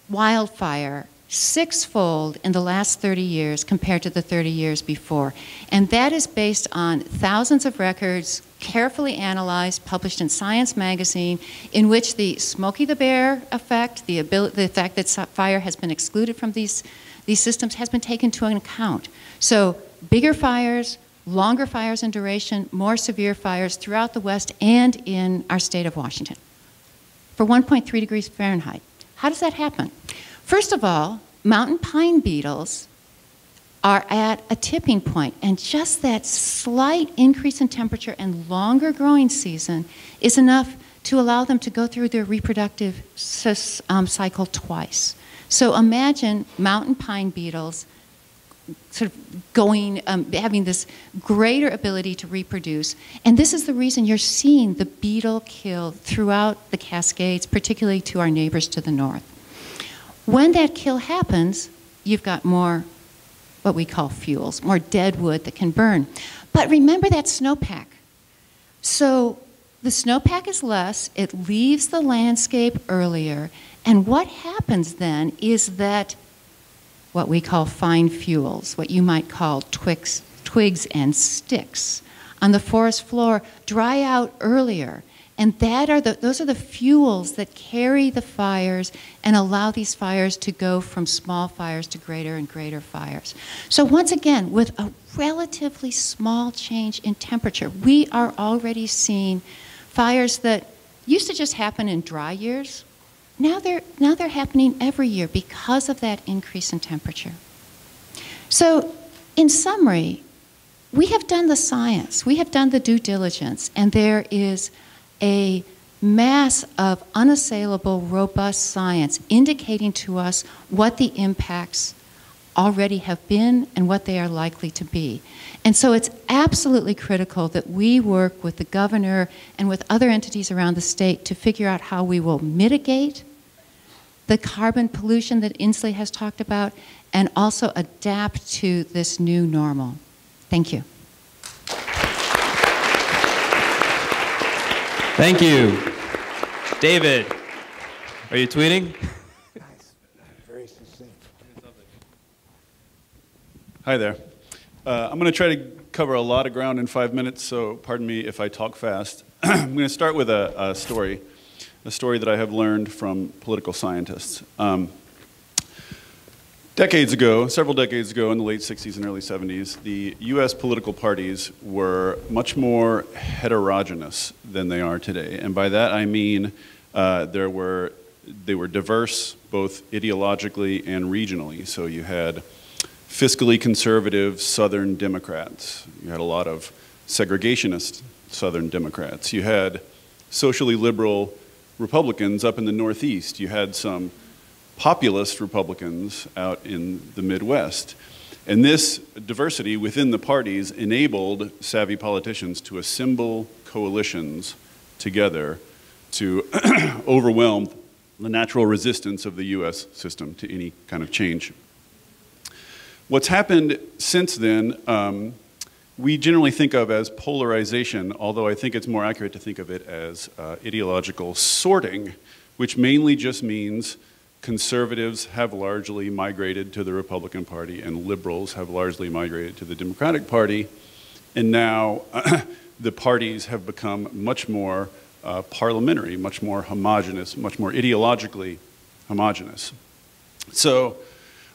wildfire 6-fold in the last 30 years compared to the 30 years before. And that is based on thousands of records, carefully analyzed, published in Science magazine, in which the Smokey the Bear effect, the fact that fire has been excluded from these systems has been taken into account. So bigger fires, longer fires in duration, more severe fires throughout the West and in our state of Washington for 1.3 degrees Fahrenheit. How does that happen? First of all, mountain pine beetles are at a tipping point, and just that slight increase in temperature and longer growing season is enough to allow them to go through their reproductive cycle twice. So imagine mountain pine beetles sort of going, having this greater ability to reproduce. And this is the reason you're seeing the beetle kill throughout the Cascades, particularly to our neighbors to the north. When that kill happens, you've got more what we call fuels, more dead wood that can burn. But remember that snowpack. So the snowpack is less, it leaves the landscape earlier, and what happens then is that what we call fine fuels, what you might call twigs and sticks on the forest floor, dry out earlier. And those are the fuels that carry the fires and allow these fires to go from small fires to greater and greater fires. So once again, with a relatively small change in temperature, we are already seeing fires that used to just happen in dry years. Now they're happening every year because of that increase in temperature. So in summary, we have done the science, we have done the due diligence, and there is a mass of unassailable, robust science indicating to us what the impacts already have been and what they are likely to be. And so it's absolutely critical that we work with the governor and with other entities around the state to figure out how we will mitigate the carbon pollution that Inslee has talked about and also adapt to this new normal. Thank you. Thank you. David, are you tweeting? Nice. Very succinct. Hi there. I'm going to try to cover a lot of ground in 5 minutes, so pardon me if I talk fast. I'm going to start with a story that I have learned from political scientists. Several decades ago, in the late 60s and early 70s, the US political parties were much more heterogeneous than they are today. And by that I mean they were diverse both ideologically and regionally. So you had fiscally conservative Southern Democrats. You had a lot of segregationist Southern Democrats. You had socially liberal Republicans up in the Northeast. You had some populist Republicans out in the Midwest. And this diversity within the parties enabled savvy politicians to assemble coalitions together to overwhelm the natural resistance of the US system to any kind of change. What's happened since then, we generally think of as polarization, although I think it's more accurate to think of it as ideological sorting, which mainly just means conservatives have largely migrated to the Republican Party and liberals have largely migrated to the Democratic Party. And now the parties have become much more parliamentary, much more homogenous, much more ideologically homogenous. So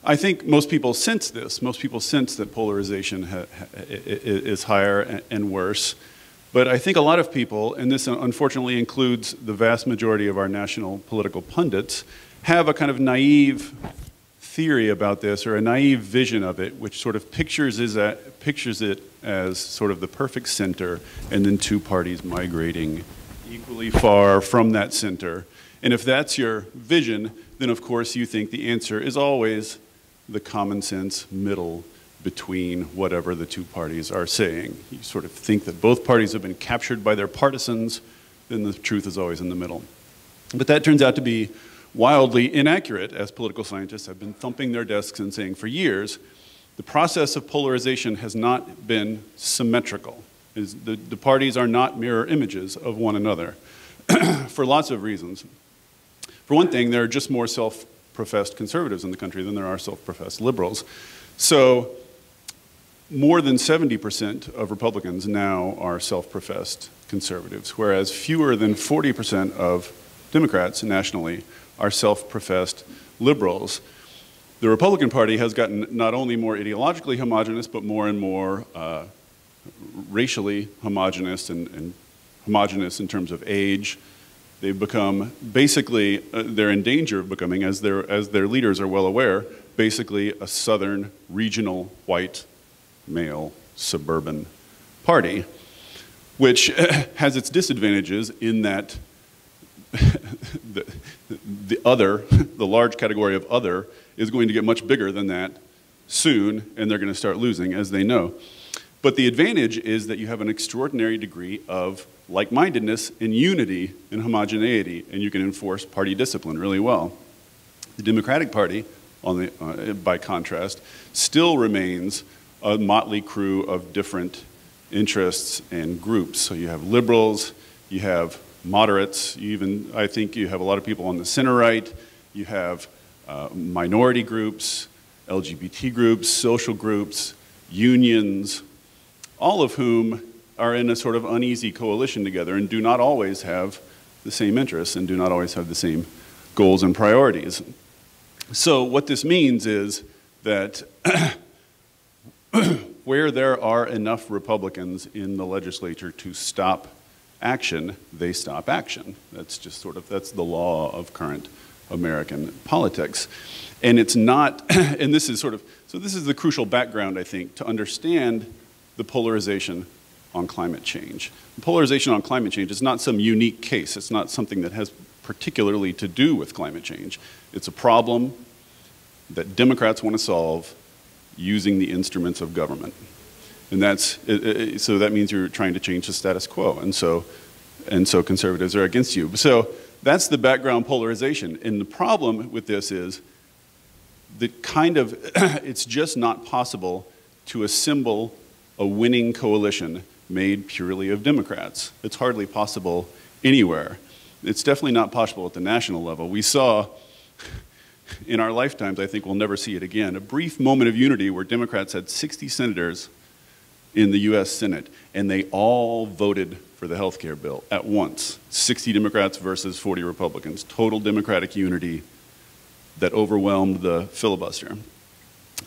I think most people sense this. Most people sense that polarization is higher and worse. But I think a lot of people, and this unfortunately includes the vast majority of our national political pundits, have a kind of naive theory about this, or a naive vision of it, which sort of pictures it as sort of the perfect center, and then two parties migrating equally far from that center. And if that's your vision, then of course you think the answer is always the common sense middle between whatever the two parties are saying. You sort of think that both parties have been captured by their partisans, then the truth is always in the middle. But that turns out to be wildly inaccurate, as political scientists have been thumping their desks and saying for years. The process of polarization has not been symmetrical. The parties are not mirror images of one another for lots of reasons. For one thing, there are just more self-professed conservatives in the country than there are self-professed liberals. So more than 70% of Republicans now are self-professed conservatives, whereas fewer than 40% of Democrats nationally are self-professed liberals. The Republican Party has gotten not only more ideologically homogenous, but more and more racially homogenous and homogenous in terms of age. They've become basically, they're in danger of becoming, as their leaders are well aware, basically a southern, regional, white, male, suburban party, which has its disadvantages in that the large category of other is going to get much bigger than that soon, and they're going to start losing, as they know. But the advantage is that you have an extraordinary degree of like-mindedness and unity and homogeneity, and you can enforce party discipline really well. The Democratic Party, by contrast, still remains a motley crew of different interests and groups. So you have liberals, you have moderates, I think you have a lot of people on the center right, you have minority groups, LGBT groups, social groups, unions, all of whom are in a sort of uneasy coalition together and do not always have the same interests and do not always have the same goals and priorities. So what this means is that where there are enough Republicans in the legislature to stop action, they stop action. That's just sort of, that's the law of current American politics. And it's not, and this is sort of, so this is the crucial background, I think, to understand the polarization on climate change. The polarization on climate change is not some unique case. It's not something that has particularly to do with climate change. It's a problem that Democrats want to solve using the instruments of government. And that's, so that means you're trying to change the status quo. And so conservatives are against you. So that's the background polarization. And the problem with this is that it's just not possible to assemble a winning coalition made purely of Democrats. It's hardly possible anywhere. It's definitely not possible at the national level. We saw in our lifetimes, I think we'll never see it again, a brief moment of unity where Democrats had 60 senators in the US Senate, and they all voted for the health care bill at once. 60 Democrats versus 40 Republicans. Total Democratic unity that overwhelmed the filibuster.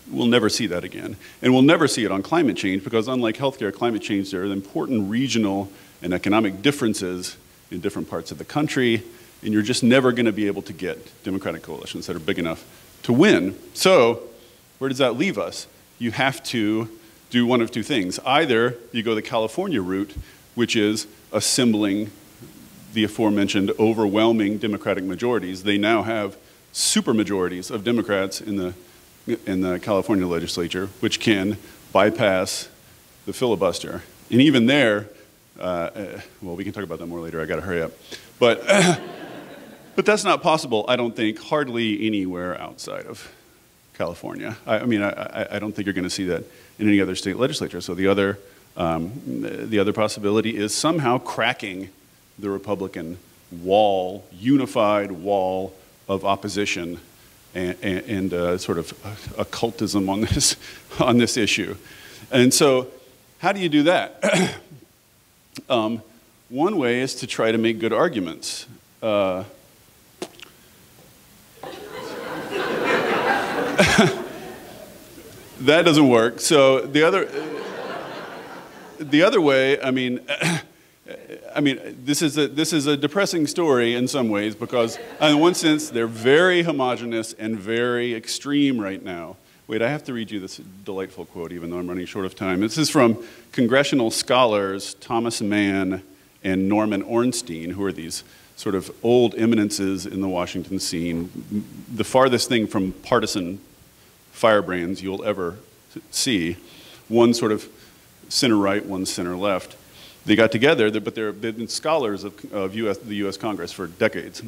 We'll never see that again. And we'll never see it on climate change because unlike healthcare, climate change, there are important regional and economic differences in different parts of the country, and you're just never going to be able to get Democratic coalitions that are big enough to win. So where does that leave us? You have to do one of two things. Either you go the California route, which is assembling the aforementioned overwhelming Democratic majorities. They now have supermajorities of Democrats in the California legislature, which can bypass the filibuster. And even there, well, we can talk about that more later. I got to hurry up. But that's not possible, I don't think, hardly anywhere outside of California. I mean, I don't think you're going to see that in any other state legislature. So the other possibility is somehow cracking the Republican wall, unified wall of opposition and sort of occultism on this issue. And so how do you do that? One way is to try to make good arguments. That doesn't work. So the other way, I mean, I mean, this is a depressing story in some ways because, in one sense, they're very homogenous and very extreme right now. Wait, I have to read you this delightful quote, even though I'm running short of time. This is from congressional scholars Thomas Mann and Norman Ornstein, who are these sort of old eminences in the Washington scene, the farthest thing from partisan firebrands you'll ever see. One sort of center right, one center left. They got together, but they've been scholars of the U.S. Congress for decades.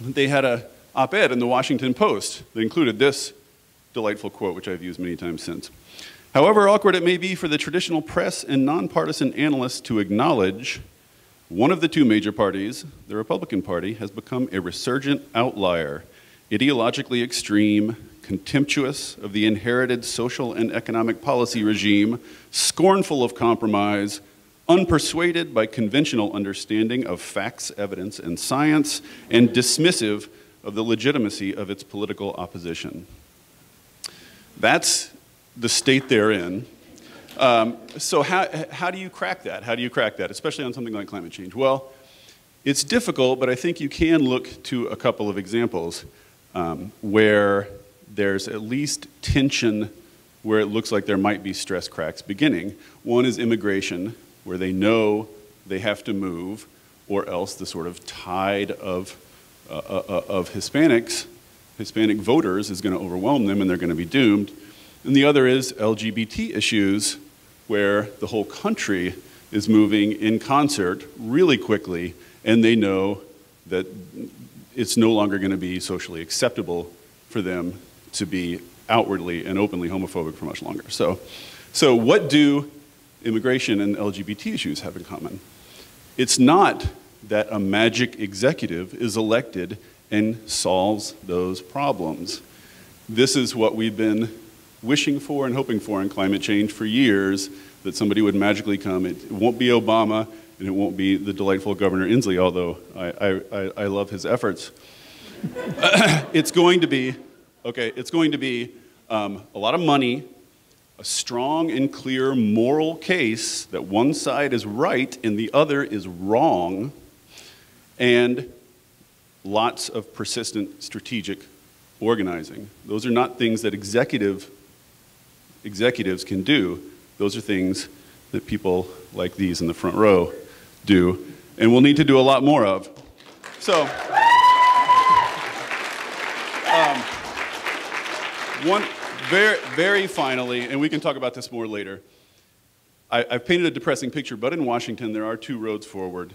They had an op-ed in the Washington Post that included this delightful quote, which I've used many times since. However awkward it may be for the traditional press and nonpartisan analysts to acknowledge, one of the two major parties, the Republican Party, has become a resurgent outlier, ideologically extreme, contemptuous of the inherited social and economic policy regime, scornful of compromise, unpersuaded by conventional understanding of facts, evidence, and science, and dismissive of the legitimacy of its political opposition. That's the state they're in. So how do you crack that? How do you crack that, especially on something like climate change? Well, it's difficult, but I think you can look to a couple of examples where there's at least tension where it looks like there might be stress cracks beginning. One is immigration, where they know they have to move, or else the sort of tide of Hispanic voters is going to overwhelm them and they're going to be doomed. And the other is LGBT issues, where the whole country is moving in concert really quickly, and they know that it's no longer going to be socially acceptable for them to be outwardly and openly homophobic for much longer. So what do immigration and LGBT issues have in common? It's not that a magic executive is elected and solves those problems. This is what we've been wishing for and hoping for in climate change for years, that somebody would magically come. It won't be Obama, and it won't be the delightful Governor Inslee, although I love his efforts. It's going to be, a lot of money, a strong and clear moral case that one side is right and the other is wrong, and lots of persistent strategic organizing. Those are not things that executives can do. Those are things that people like these in the front row do, and we'll need to do a lot more of. So, very finally, and we can talk about this more later, I've painted a depressing picture, but in Washington there are two roads forward,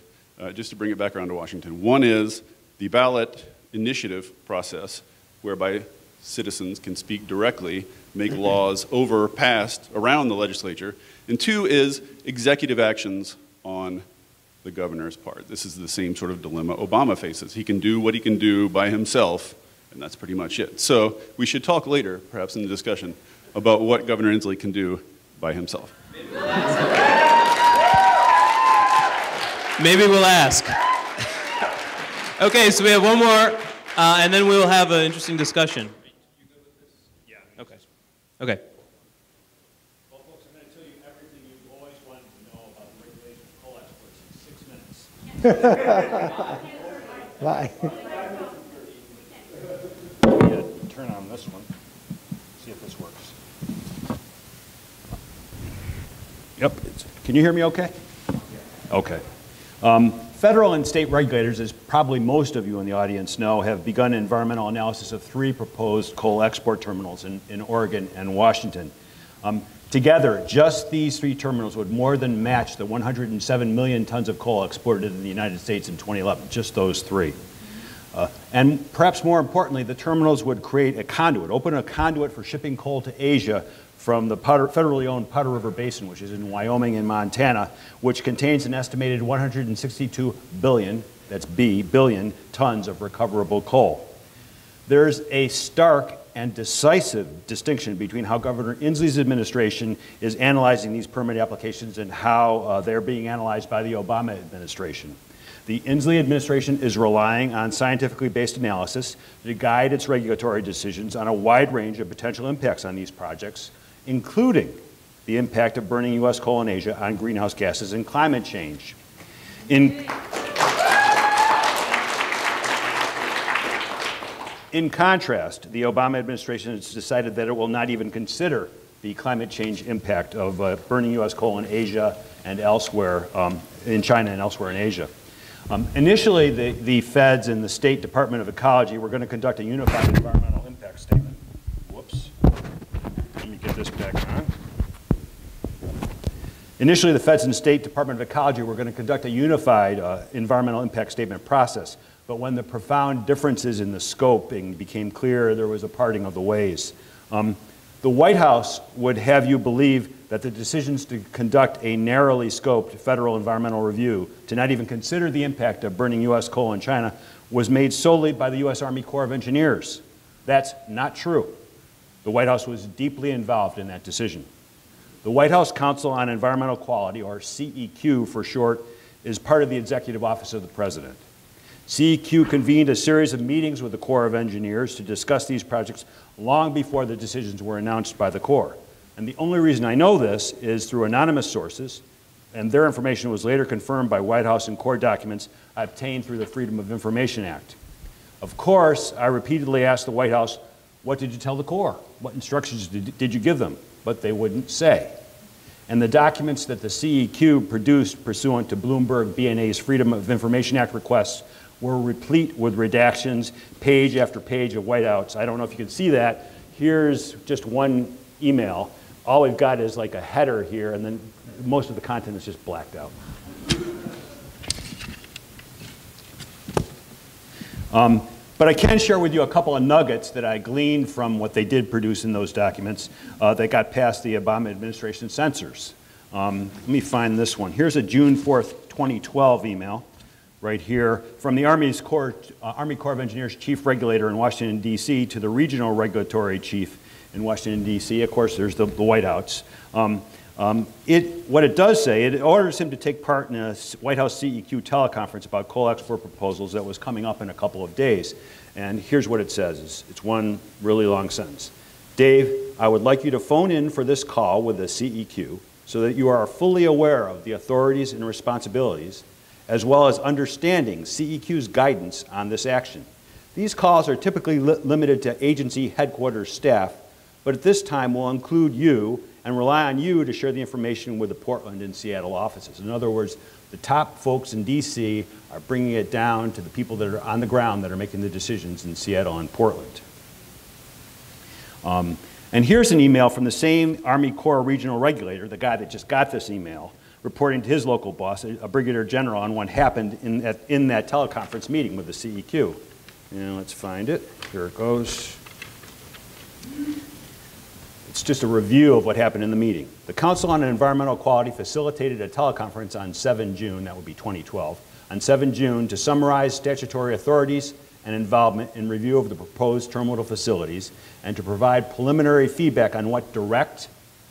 just to bring it back around to Washington. One is the ballot initiative process, whereby citizens can speak directly, make laws passed around the legislature. And two is executive actions on the governor's part. This is the same sort of dilemma Obama faces. He can do what he can do by himself, and that's pretty much it. So we should talk later, perhaps in the discussion, about what Governor Inslee can do by himself. Maybe we'll ask. Okay, so we have one more, and then we'll have an interesting discussion. Yeah. Okay. Okay. Well, folks, I'm going to tell you everything you've always wanted to know about the regulation of coal exports in 6 minutes. Bye. Turn on this one, see if this works. Yep. Can you hear me okay? Okay. Federal and state regulators, as probably most of you in the audience know, have begun environmental analysis of 3 proposed coal export terminals in Oregon and Washington. Together, just these 3 terminals would more than match the 107 million tons of coal exported in the United States in 2011, just those 3. And perhaps more importantly, the terminals would create a conduit, open a conduit for shipping coal to Asia from the federally owned Powder River Basin, which is in Wyoming and Montana, which contains an estimated 162 billion, that's B, billion tons of recoverable coal. There's a stark and decisive distinction between how Governor Inslee's administration is analyzing these permit applications and how they're being analyzed by the Obama administration. The Inslee administration is relying on scientifically based analysis to guide its regulatory decisions on a wide range of potential impacts on these projects, including the impact of burning U.S. coal in Asia on greenhouse gases and climate change. In contrast, the Obama administration has decided that it will not even consider the climate change impact of burning U.S. coal in Asia and elsewhere, in China and elsewhere in Asia. Initially, the feds and the State Department of Ecology were going to conduct a unified environmental impact statement. Whoops. Let me get this back on. Initially, the feds and State Department of Ecology were going to conduct a unified environmental impact statement process. But when the profound differences in the scoping became clear, there was a parting of the ways. The White House would have you believe that the decisions to conduct a narrowly scoped federal environmental review, to not even consider the impact of burning U.S. coal in China, was made solely by the U.S. Army Corps of Engineers. That's not true. The White House was deeply involved in that decision. The White House Council on Environmental Quality, or CEQ for short, is part of the Executive Office of the President. CEQ convened a series of meetings with the Corps of Engineers to discuss these projects long before the decisions were announced by the Corps. And the only reason I know this is through anonymous sources, and their information was later confirmed by White House and Corps documents obtained through the Freedom of Information Act. Of course, I repeatedly asked the White House, what did you tell the Corps? What instructions did you give them? But they wouldn't say. And the documents that the CEQ produced pursuant to Bloomberg BNA's Freedom of Information Act requests were replete with redactions, page after page of whiteouts. I don't know if you can see that. Here's just one email. All we've got is like a header here, and then most of the content is just blacked out. But I can share with you a couple of nuggets that I gleaned from what they did produce in those documents that got past the Obama administration censors. Let me find this one. Here's a June 4th, 2012 email right here from the Army Corps of Engineers chief regulator in Washington, D.C. to the regional regulatory chief in Washington, D.C. Of course, there's the whiteouts. What it does say, it orders him to take part in a White House CEQ teleconference about coal export proposals that was coming up in a couple of days. And here's what it says. It's one really long sentence. Dave, I would like you to phone in for this call with the CEQ so that you are fully aware of the authorities and responsibilities, as well as understanding CEQ's guidance on this action. These calls are typically limited to agency headquarters staff, but at this time will include you and rely on you to share the information with the Portland and Seattle offices. In other words, the top folks in DC are bringing it down to the people that are on the ground that are making the decisions in Seattle and Portland. And here's an email from the same Army Corps regional regulator, the guy that just got this email, reporting to his local boss, a brigadier general, on what happened in that teleconference meeting with the CEQ. And let's find it. Here it goes. It's just a review of what happened in the meeting. The Council on Environmental Quality facilitated a teleconference on 7 June, that would be 2012, on 7 June to summarize statutory authorities and involvement in review of the proposed terminal facilities and to provide preliminary feedback on what direct,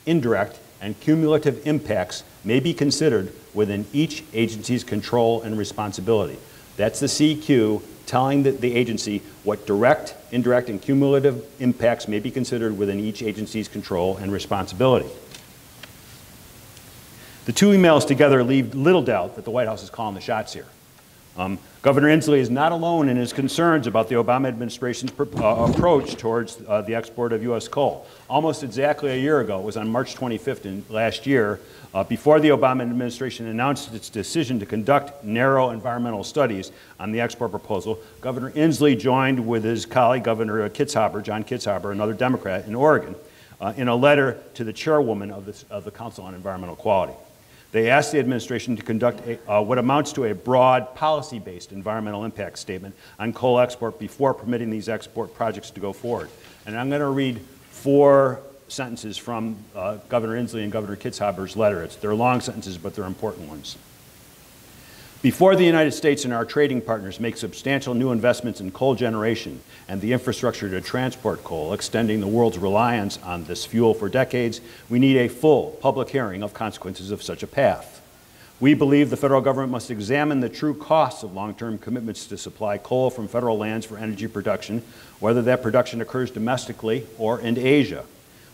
indirect, and cumulative impacts may be considered within each agency's control and responsibility. That's the CEQ telling the agency what direct, indirect, and cumulative impacts may be considered within each agency's control and responsibility. The two emails together leave little doubt that the White House is calling the shots here. Governor Inslee is not alone in his concerns about the Obama administration's approach towards the export of U.S. coal. Almost exactly a year ago, it was on March 25th last year, before the Obama administration announced its decision to conduct narrow environmental studies on the export proposal, Governor Inslee joined with his colleague, Governor Kitzhaber, John Kitzhaber, another Democrat in Oregon, in a letter to the chairwoman of the Council on Environmental Quality. They asked the administration to conduct what amounts to a broad policy-based environmental impact statement on coal export before permitting these export projects to go forward. And I'm going to read 4 sentences from Governor Inslee and Governor Kitzhaber's letter. They're long sentences, but they're important ones. Before the United States and our trading partners make substantial new investments in coal generation and the infrastructure to transport coal, extending the world's reliance on this fuel for decades, we need a full public hearing of consequences of such a path. We believe the federal government must examine the true costs of long-term commitments to supply coal from federal lands for energy production, whether that production occurs domestically or in Asia.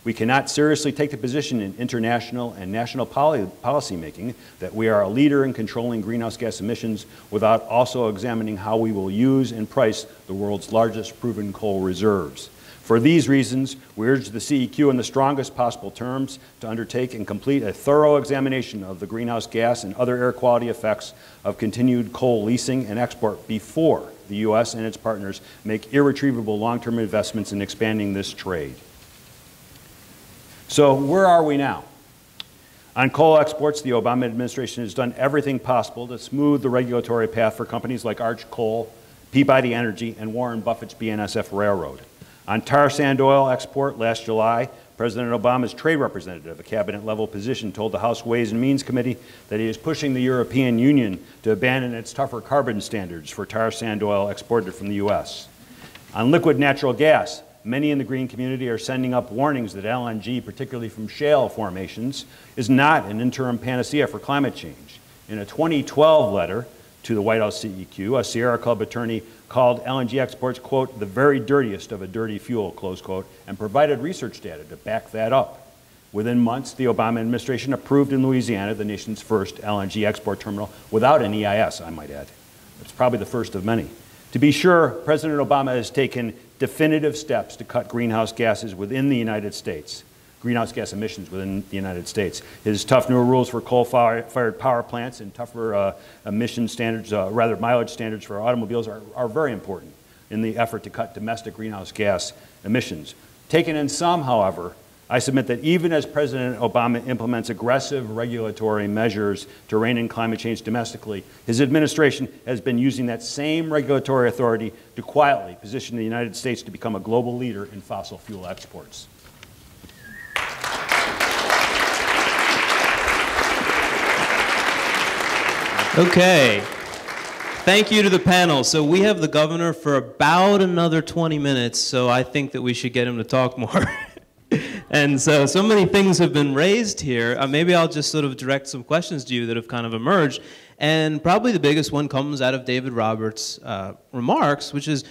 We cannot seriously take the position in international and national policy making that we are a leader in controlling greenhouse gas emissions without also examining how we will use and price the world's largest proven coal reserves. For these reasons, we urge the CEQ in the strongest possible terms to undertake and complete a thorough examination of the greenhouse gas and other air quality effects of continued coal leasing and export before the U.S. and its partners make irretrievable long-term investments in expanding this trade. So where are we now? On coal exports, the Obama administration has done everything possible to smooth the regulatory path for companies like Arch Coal, Peabody Energy, and Warren Buffett's BNSF Railroad. On tar sand oil export last July, President Obama's trade representative, a cabinet-level position, told the House Ways and Means Committee that he is pushing the European Union to abandon its tougher carbon standards for tar sand oil exported from the U.S. On liquid natural gas, many in the green community are sending up warnings that LNG, particularly from shale formations, is not an interim panacea for climate change. In a 2012 letter to the White House CEQ, a Sierra Club attorney called LNG exports, quote, the very dirtiest of a dirty fuel, close quote, and provided research data to back that up. Within months, the Obama administration approved in Louisiana the nation's first LNG export terminal without an EIS, I might add. It's probably the first of many. To be sure, President Obama has taken definitive steps to cut greenhouse gases within the United States, greenhouse gas emissions within the United States. His tough new rules for coal-fired power plants and tougher emission standards, rather mileage standards for automobiles are very important in the effort to cut domestic greenhouse gas emissions. Taken in sum, however, I submit that even as President Obama implements aggressive regulatory measures to rein in climate change domestically, his administration has been using that same regulatory authority to quietly position the United States to become a global leader in fossil fuel exports. Okay. Thank you to the panel. So we have the governor for about another 20 minutes, so I think that we should get him to talk more. And so many things have been raised here. Maybe I'll just sort of direct some questions to you that have kind of emerged. And probably the biggest one comes out of David Roberts' remarks, which is,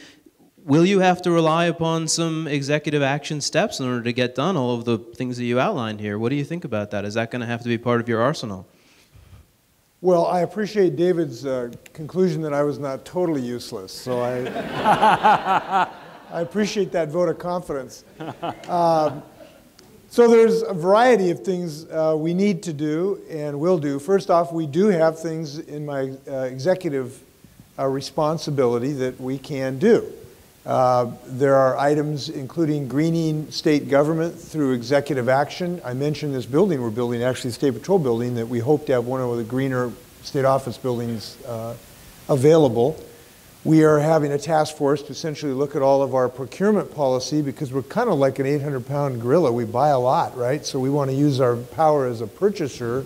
will you have to rely upon some executive action steps in order to get done all of the things that you outlined here? What do you think about that? Is that going to have to be part of your arsenal? Well, I appreciate David's conclusion that I was not totally useless. So I appreciate that vote of confidence. So there's a variety of things we need to do and will do. First off, we do have things in my executive responsibility that we can do. There are items including greening state government through executive action. I mentioned this building we're building, actually the State Patrol building, that we hope to have one of the greener state office buildings available. We are having a task force to essentially look at all of our procurement policy because we're kind of like an 800-pound gorilla. We buy a lot, right? So we want to use our power as a purchaser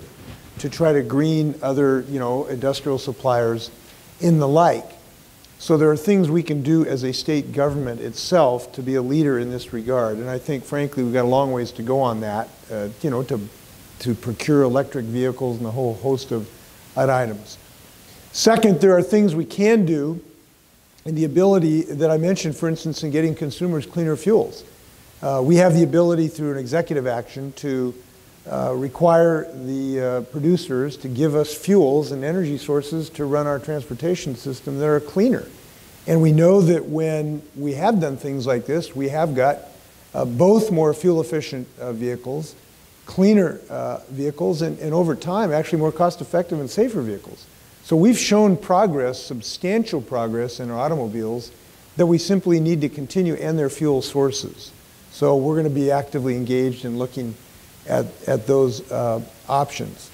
to try to green other, industrial suppliers and the like. So there are things we can do as a state government itself to be a leader in this regard. And I think, frankly, we've got a long ways to go on that, to procure electric vehicles and a whole host of items. Second, there are things we can do and the ability that I mentioned, for instance, in getting consumers cleaner fuels. We have the ability through an executive action to require the producers to give us fuels and energy sources to run our transportation system that are cleaner. And we know that when we have done things like this, we have got both more fuel-efficient vehicles, cleaner vehicles, and over time, actually more cost-effective and safer vehicles. So we've shown progress, substantial progress in our automobiles that we simply need to continue, and their fuel sources. So we're going to be actively engaged in looking at those options.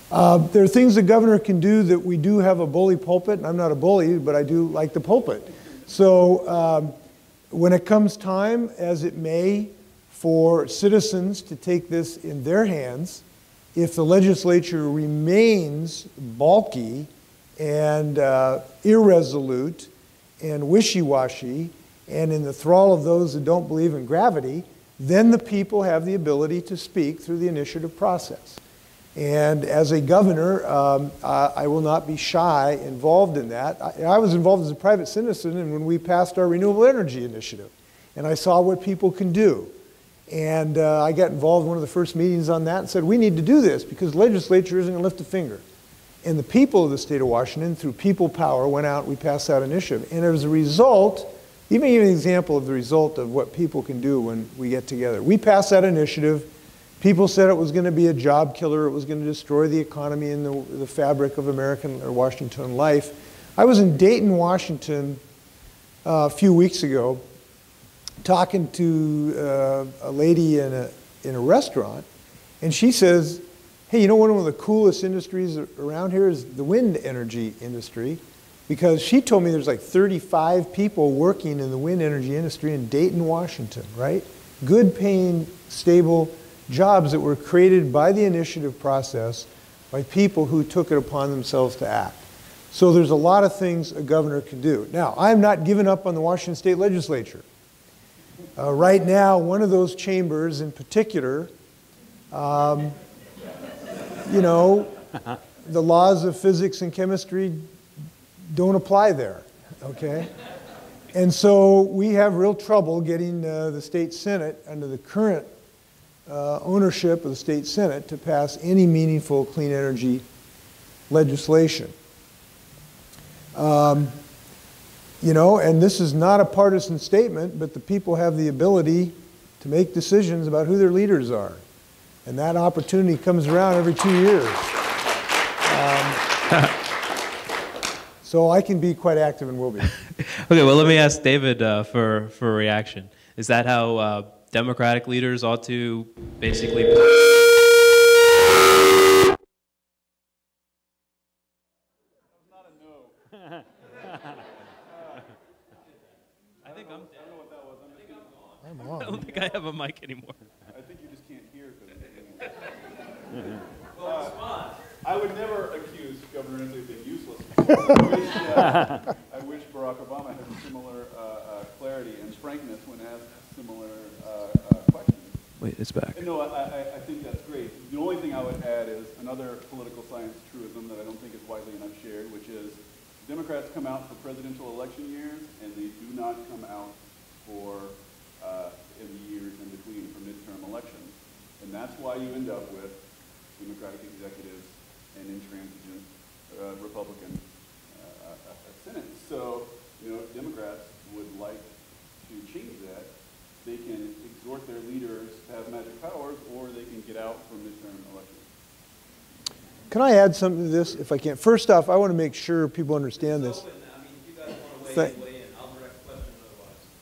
There are things the governor can do that we do have a bully pulpit, and I'm not a bully, but I do like the pulpit. So when it comes time, as it may, for citizens to take this in their hands, if the legislature remains balky and irresolute and wishy-washy and in the thrall of those that don't believe in gravity, then the people have the ability to speak through the initiative process. And as a governor, I will not be shy involved in that. I was involved as a private citizen when we passed our renewable energy initiative, and I saw what people can do. And I got involved in one of the first meetings on that and said, we need to do this because the legislature isn't going to lift a finger. And the people of the state of Washington, through people power, went out and we passed that initiative. And as a result, even give you an example of the result of what people can do when we get together. We passed that initiative. People said it was going to be a job killer. It was going to destroy the economy and the fabric of American or Washington life. I was in Dayton, Washington a few weeks ago talking to a lady in a restaurant, and she says, hey, you know, one of the coolest industries around here is the wind energy industry, because she told me there's like 35 people working in the wind energy industry in Dayton, Washington, right? Good paying, stable jobs that were created by the initiative process by people who took it upon themselves to act. So there's a lot of things a governor can do. Now, I'm not giving up on the Washington State Legislature. Right now, one of those chambers in particular, you know, the laws of physics and chemistry don't apply there, okay? And so we have real trouble getting the state Senate under the current ownership of the state Senate to pass any meaningful clean energy legislation. You know, and this is not a partisan statement, but the people have the ability to make decisions about who their leaders are. And that opportunity comes around every 2 years. So I can be quite active and will be. Okay, well, let me ask David for a reaction. Is that how Democratic leaders ought to basically... I think I'm dead. I don't know what that was. I'm gone. I don't think I have a mic anymore. I think you just can't hear. I would never accuse Governor Inslee of being useless. I wish Barack Obama had similar clarity and frankness when asked similar questions. Wait, it's back. And no, I think that's great. The only thing I would add is another political science truism that I don't think is widely enough shared, which is Democrats come out for presidential election years, and they do not come out for in the years in between for midterm elections. And that's why you end up with Democratic executives and intransigent Republican Senate. So, you know, if Democrats would like to change that, they can exhort their leaders to have magic powers, or they can get out for midterm elections. Can I add something to this, if I can? First off, I want to make sure people understand this.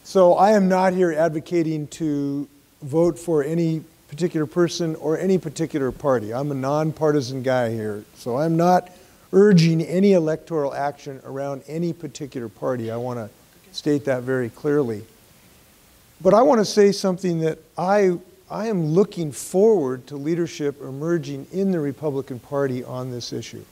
So I am not here advocating to vote for any particular person or any particular party. I'm a nonpartisan guy here. So I'm not urging any electoral action around any particular party. I want to state that very clearly. But I want to say something that I am looking forward to leadership emerging in the Republican Party on this issue.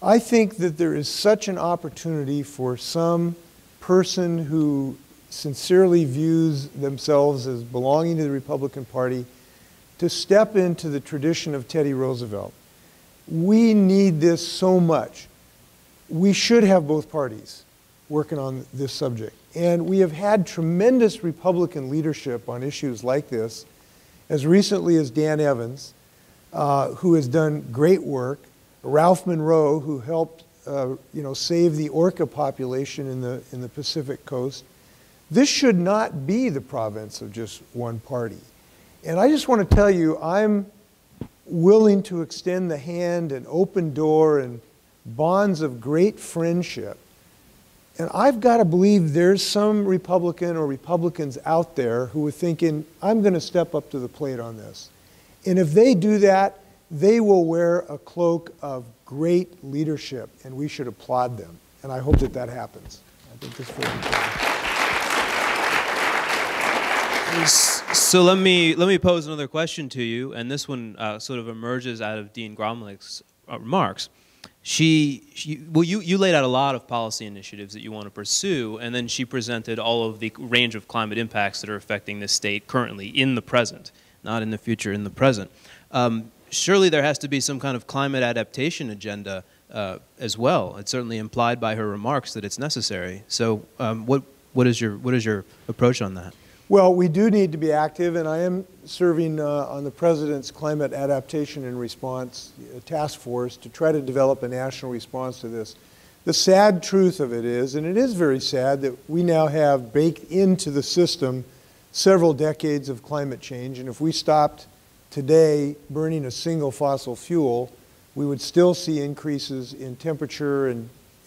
I think that there is such an opportunity for some person who sincerely views themselves as belonging to the Republican Party to step into the tradition of Teddy Roosevelt. We need this so much. We should have both parties working on this subject. And we have had tremendous Republican leadership on issues like this, as recently as Dan Evans, who has done great work, Ralph Monroe, who helped save the orca population in the Pacific Coast. This should not be the province of just one party. And I just want to tell you, I'm willing to extend the hand and open door and bonds of great friendship. And I've got to believe there's some Republican or Republicans out there who are thinking, I'm going to step up to the plate on this. And if they do that, they will wear a cloak of great leadership, and we should applaud them. And I hope that that happens. I think that's very important. So let me pose another question to you, and this one sort of emerges out of Dean Gromlich's remarks. You laid out a lot of policy initiatives that you want to pursue, and then she presented all of the range of climate impacts that are affecting this state currently in the present, not in the future, in the present. Surely there has to be some kind of climate adaptation agenda as well. It's certainly implied by her remarks that it's necessary. So what is your approach on that? Well, we do need to be active, and I am serving on the President's Climate Adaptation and Response Task Force to try to develop a national response to this. The sad truth of it is, and it is very sad, that we now have baked into the system several decades of climate change, and if we stopped today burning a single fossil fuel, we would still see increases in temperature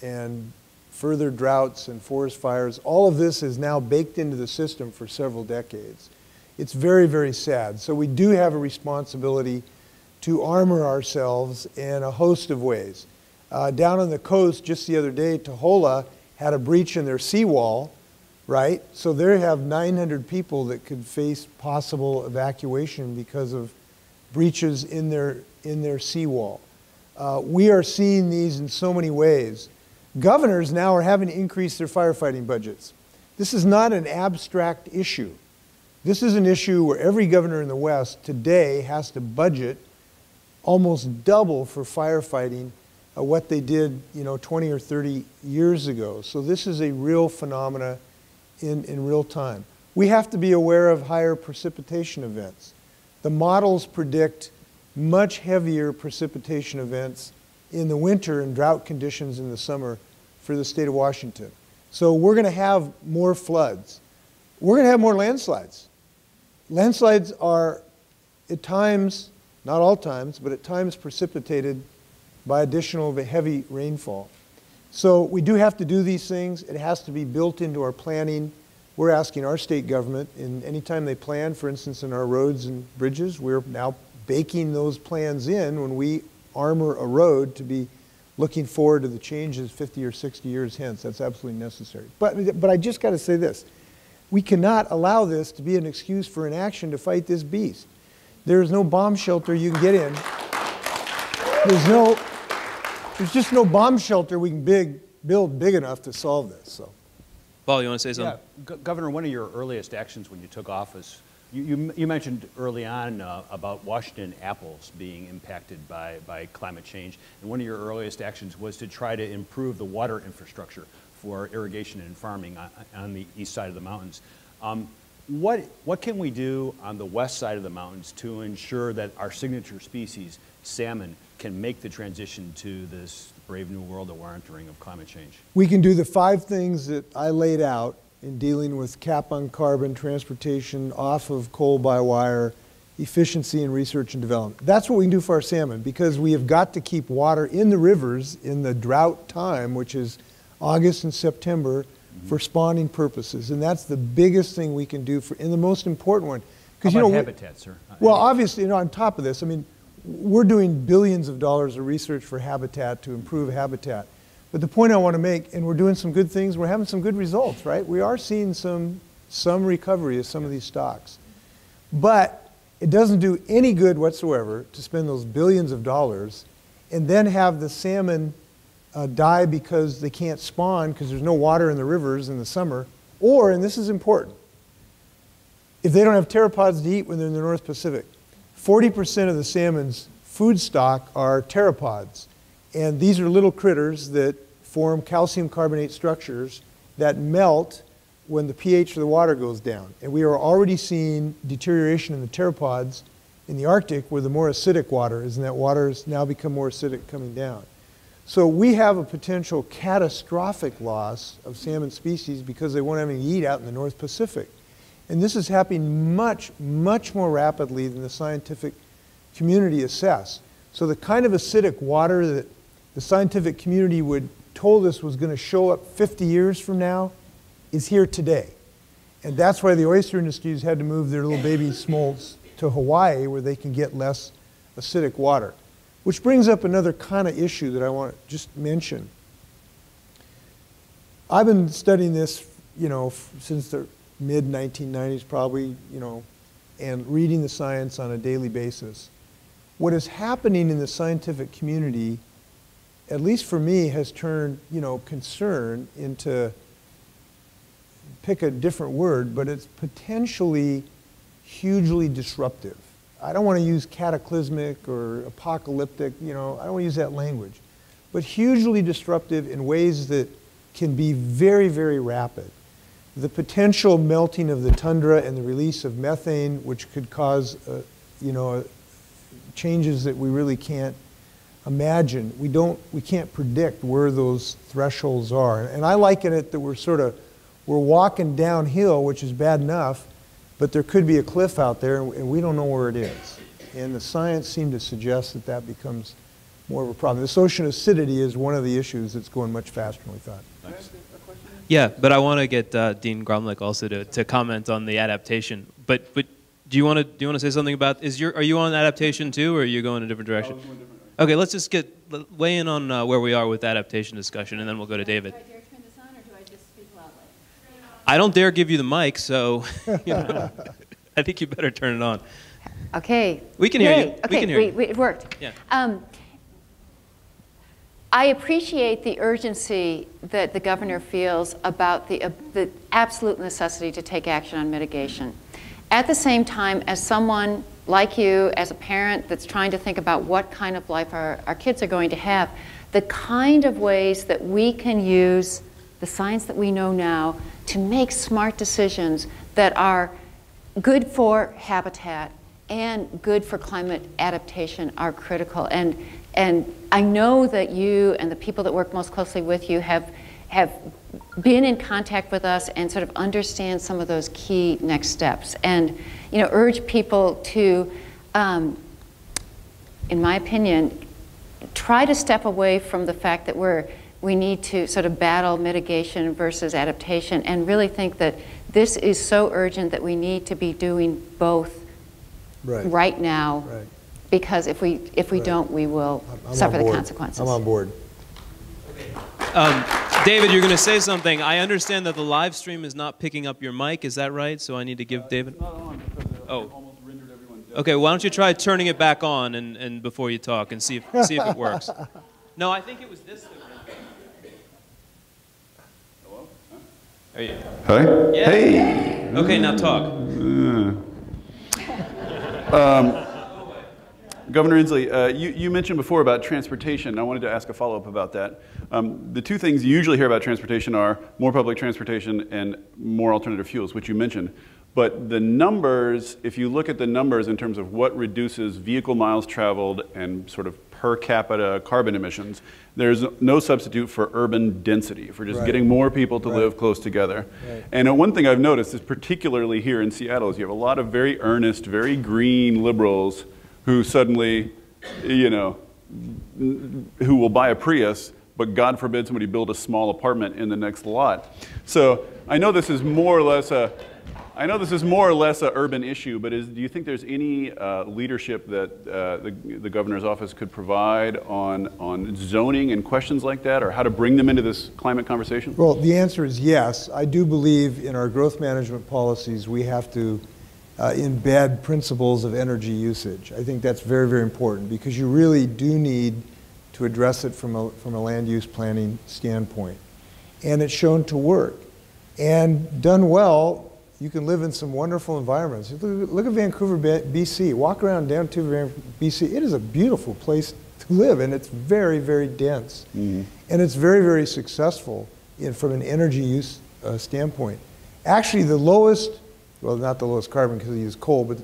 and further droughts and forest fires. All of this is now baked into the system for several decades. It's very, very sad. So we do have a responsibility to armor ourselves in a host of ways. Down on the coast, just the other day, Tahola had a breach in their seawall, right? So they have 900 people that could face possible evacuation because of breaches in their seawall. We are seeing these in so many ways. Governors now are having to increase their firefighting budgets. This is not an abstract issue. This is an issue where every governor in the West today has to budget almost double for firefighting what they did, 20 or 30 years ago. So this is a real phenomena in real time. We have to be aware of higher precipitation events. The models predict much heavier precipitation events in the winter and drought conditions in the summer for the state of Washington. So we're going to have more floods. We're going to have more landslides. Landslides are at times, not all times, but at times precipitated by additional heavy rainfall. So we do have to do these things. It has to be built into our planning. We're asking our state government, anytime they plan, for instance, in our roads and bridges, we're now baking those plans in when we armor a road to be looking forward to the changes 50 or 60 years hence. That's absolutely necessary. But I just got to say this. We cannot allow this to be an excuse for inaction to fight this beast. There is no bomb shelter you can get in. There's just no bomb shelter we can build big enough to solve this. So, Paul, you want to say something? Yeah, Governor, one of your earliest actions when you took office, you mentioned early on about Washington apples being impacted by climate change, and one of your earliest actions was to try to improve the water infrastructure for irrigation and farming on the east side of the mountains. What can we do on the west side of the mountains to ensure that our signature species, salmon, can make the transition to this brave new world that we're entering of climate change? We can do the 5 things that I laid out in dealing with cap on carbon, transportation, off of coal by wire, efficiency in research and development. That's what we can do for our salmon, because we have got to keep water in the rivers in the drought time, which is August and September, for spawning purposes. And that's the biggest thing we can do and the most important one. How about habitat, sir? Well, obviously, on top of this, I mean, we're doing billions of dollars of research for habitat to improve habitat. But the point I want to make, and we're doing some good things, we're having some good results, right? We are seeing some recovery of some of these stocks. But it doesn't do any good whatsoever to spend those billions of dollars and then have the salmon die because they can't spawn because there's no water in the rivers in the summer. Or, and this is important, if they don't have pteropods to eat when they're in the North Pacific. 40% of the salmon's food stock are pteropods. And these are little critters that form calcium carbonate structures that melt when the pH of the water goes down. And we are already seeing deterioration in the pteropods in the Arctic where the more acidic water is, and that water has now become more acidic coming down. So we have a potential catastrophic loss of salmon species because they won't have any to eat out in the North Pacific. And this is happening much, much more rapidly than the scientific community assess. So the kind of acidic water that the scientific community told us was going to show up 50 years from now is here today. And that's why the oyster industries had to move their little baby smolts to Hawaii where they can get less acidic water. Which brings up another kind of issue that I want to just mention. I've been studying this, since the mid-1990s probably, and reading the science on a daily basis. What is happening in the scientific community, at least for me, has turned, concern into, pick a different word, but it's potentially hugely disruptive. I don't want to use cataclysmic or apocalyptic, I don't want to use that language, but hugely disruptive in ways that can be very, very rapid. the potential melting of the tundra and the release of methane, which could cause, changes that we really can't imagine. We can't predict where those thresholds are. And I liken it that we're walking downhill, which is bad enough, but there could be a cliff out there and we don't know where it is. And the science seemed to suggest that that becomes more of a problem. This ocean acidity is one of the issues that's going much faster than we thought. Thanks. Yeah, but I want to get Dean Gromlich also to comment on the adaptation. But do you want to say something about, are you on adaptation too, or are you going a different direction? Okay, let's just weigh in on where we are with adaptation discussion, and then we'll go to David. Do I dare turn this on, or do I just speak loudly? I don't dare give you the mic, so I think you better turn it on. Okay. We can hear you. Okay, we can hear you. it worked. Yeah. I appreciate the urgency that the governor feels about the absolute necessity to take action on mitigation. At the same time, as someone like you, as a parent that's trying to think about what kind of life our kids are going to have, the kind of ways that we can use the science that we know now to make smart decisions that are good for habitat and good for climate adaptation are critical. And I know that you and the people that work most closely with you have been in contact with us and sort of understand some of those key next steps. And urge people to, in my opinion, try to step away from the fact that we need to sort of battle mitigation versus adaptation, and really think that this is so urgent that we need to be doing both right now. Right. Because if we don't, we will suffer the consequences. I'm on board. David, you're going to say something. I understand that the live stream is not picking up your mic. Is that right? So I need to give David. It's not on because almost rendered everyone dead. Okay. Why don't you try turning it back on and before you talk and see if it works. No, I think it was this that rendered. Hello? Huh? Are you? Hi. Yeah. Hey. Okay. Now talk. Governor Inslee, you mentioned before about transportation. I wanted to ask a follow-up about that. The two things you usually hear about transportation are more public transportation and more alternative fuels, which you mentioned. But the numbers, if you look at the numbers in terms of what reduces vehicle miles traveled and sort of per capita carbon emissions, there's no substitute for urban density, for just getting more people to live close together. Right. And one thing I've noticed is particularly here in Seattle is you have a lot of very earnest, very green liberals who suddenly, who will buy a Prius, but God forbid somebody build a small apartment in the next lot. So I know this is more or less a urban issue, but do you think there's any leadership that the governor's office could provide on zoning and questions like that, or how to bring them into this climate conversation? Well, the answer is yes. I do believe in our growth management policies we have to embed principles of energy usage. I think that's very, very important because you really do need to address it from a land use planning standpoint. And it's shown to work. And done well, you can live in some wonderful environments. Look at Vancouver, BC. Walk around downtown BC. It is a beautiful place to live, and it's very, very dense. Mm-hmm. And it's very, very successful from an energy use standpoint. Actually, the lowest, well, not the lowest carbon because they use coal, but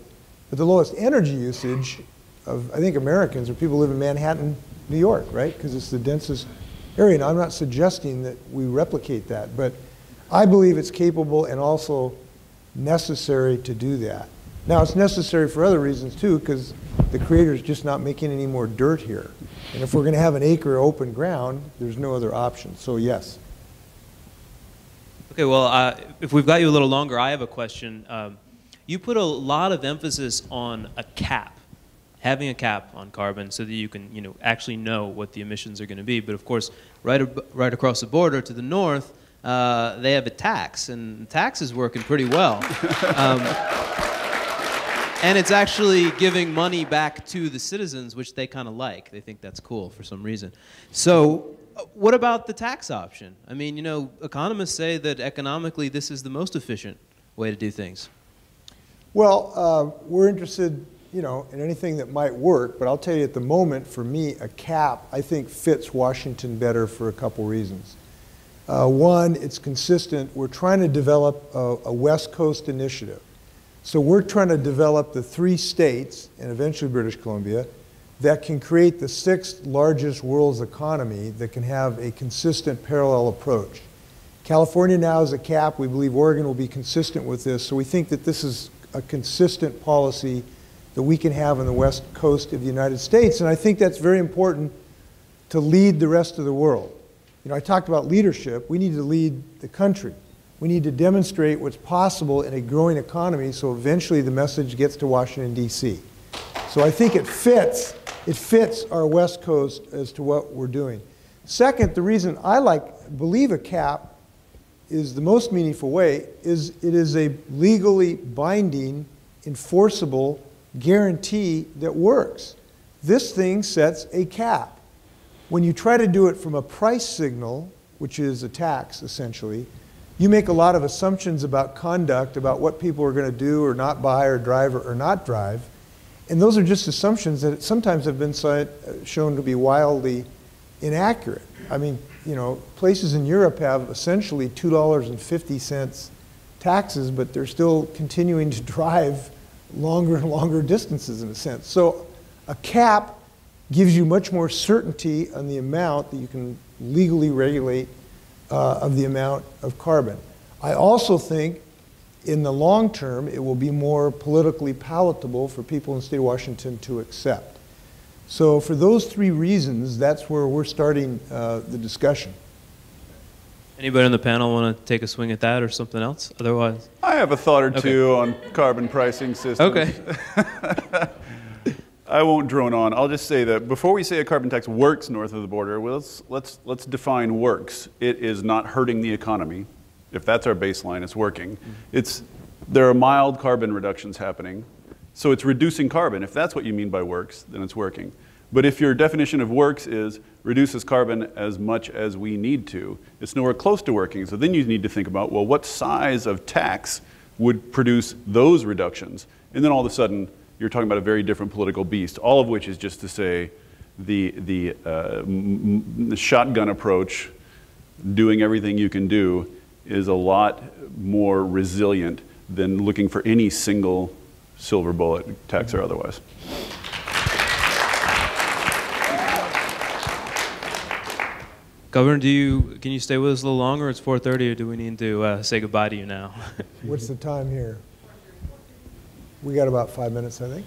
the lowest energy usage of, I think, Americans are people who live in Manhattan, New York, right? Because it's the densest area. Now, I'm not suggesting that we replicate that, but I believe it's capable and also necessary to do that. Now, it's necessary for other reasons, too, because the Creator's just not making any more dirt here. And if we're going to have an acre of open ground, there's no other option. So, yes. Okay, well, if we've got you a little longer, I have a question. You put a lot of emphasis on a cap, having a cap on carbon so that you can, actually know what the emissions are going to be. But of course, right across the border to the north, they have a tax, and the tax is working pretty well. And it's actually giving money back to the citizens, which they kind of like. They think that's cool for some reason. So what about the tax option? I mean, economists say that economically this is the most efficient way to do things. Well, we're interested, in anything that might work, but I'll tell you at the moment, for me, a cap, I think, fits Washington better for a couple reasons. One, it's consistent. We're trying to develop a West Coast initiative. So we're trying to develop the 3 states, and eventually British Columbia, that can create the 6th largest world's economy that can have a consistent parallel approach. California now is a cap. We believe Oregon will be consistent with this. So we think that this is a consistent policy that we can have on the West Coast of the United States. And I think that's very important to lead the rest of the world. You know, I talked about leadership. We need to lead the country. We need to demonstrate what's possible in a growing economy so eventually the message gets to Washington, D.C. So I think it fits our West Coast as to what we're doing. Second, the reason I believe a cap is the most meaningful way is it is a legally binding, enforceable guarantee that works. This thing sets a cap. When you try to do it from a price signal, which is a tax essentially, you make a lot of assumptions about conduct, about what people are going to do or not buy or drive or not drive. And those are just assumptions that sometimes have been shown to be wildly inaccurate. I mean, you know, places in Europe have essentially $2.50 taxes, but they're still continuing to drive longer and longer distances in a sense. So a cap gives you much more certainty on the amount that you can legally regulate of the amount of carbon. I also think in the long term it will be more politically palatable for people in the state of Washington to accept. So for those 3 reasons, that's where we're starting the discussion. Anybody on the panel want to take a swing at that or something else? Otherwise, I have a thought or two on carbon pricing systems. Okay. I won't drone on. I'll just say that before we say a carbon tax works north of the border, well, let's define works. It is not hurting the economy. If that's our baseline, it's working. There are mild carbon reductions happening, so it's reducing carbon. If that's what you mean by works, then it's working. But if your definition of works is reduces carbon as much as we need to, it's nowhere close to working. So then you need to think about, well, what size of tax would produce those reductions? And then all of a sudden, you're talking about a very different political beast, all of which is just to say the shotgun approach, doing everything you can do, is a lot more resilient than looking for any single silver bullet, tax or otherwise. Governor, can you stay with us a little longer? It's 4:30, or do we need to say goodbye to you now? What's the time here? We got about 5 minutes, I think.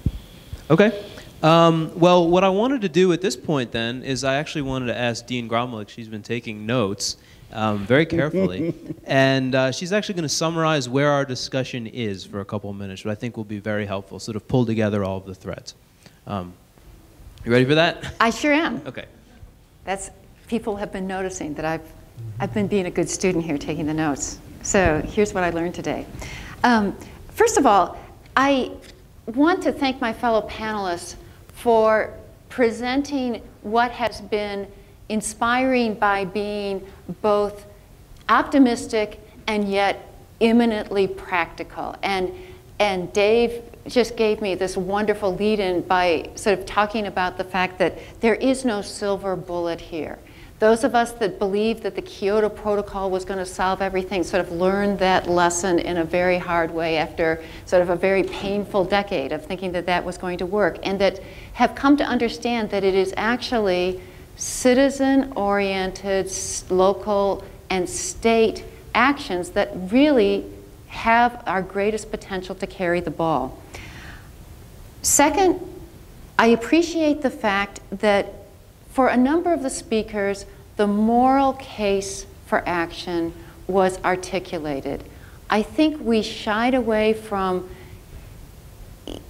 Okay. Well, what I wanted to do at this point then is I actually wanted to ask Dean Gromlich. She's been taking notes very carefully. And she's actually going to summarize where our discussion is for a couple of minutes, which I think will be very helpful, sort of pull together all of the threads. You ready for that? I sure am. Okay. People have been noticing that I've been being a good student here taking the notes. So here's what I learned today. First of all, I want to thank my fellow panelists for presenting what has been inspiring by being both optimistic and yet imminently practical. And Dave just gave me this wonderful lead-in by sort of talking about the fact that there is no silver bullet here. Those of us that believed that the Kyoto Protocol was going to solve everything sort of learned that lesson in a very hard way after sort of a very painful decade of thinking that that was going to work, and that have come to understand that it is actually citizen-oriented, local and state actions that really have our greatest potential to carry the ball. Second, I appreciate the fact that for a number of the speakers, the moral case for action was articulated. I think we shied away from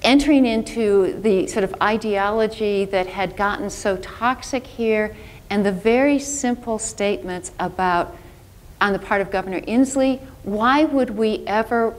entering into the sort of ideology that had gotten so toxic here, and the very simple statements about, on the part of Governor Inslee, why would we ever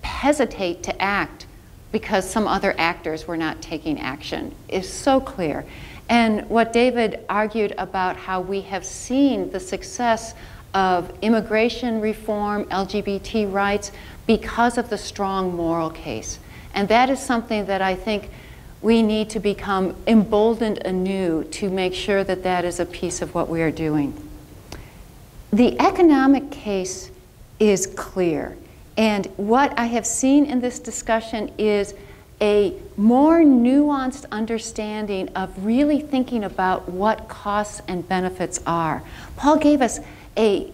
hesitate to act because some other actors were not taking action, is so clear. And what David argued about how we have seen the success of immigration reform, LGBT rights, because of the strong moral case. And that is something that I think we need to become emboldened anew to make sure that that is a piece of what we are doing. The economic case is clear. And what I have seen in this discussion is a more nuanced understanding of really thinking about what costs and benefits are. Paul gave us a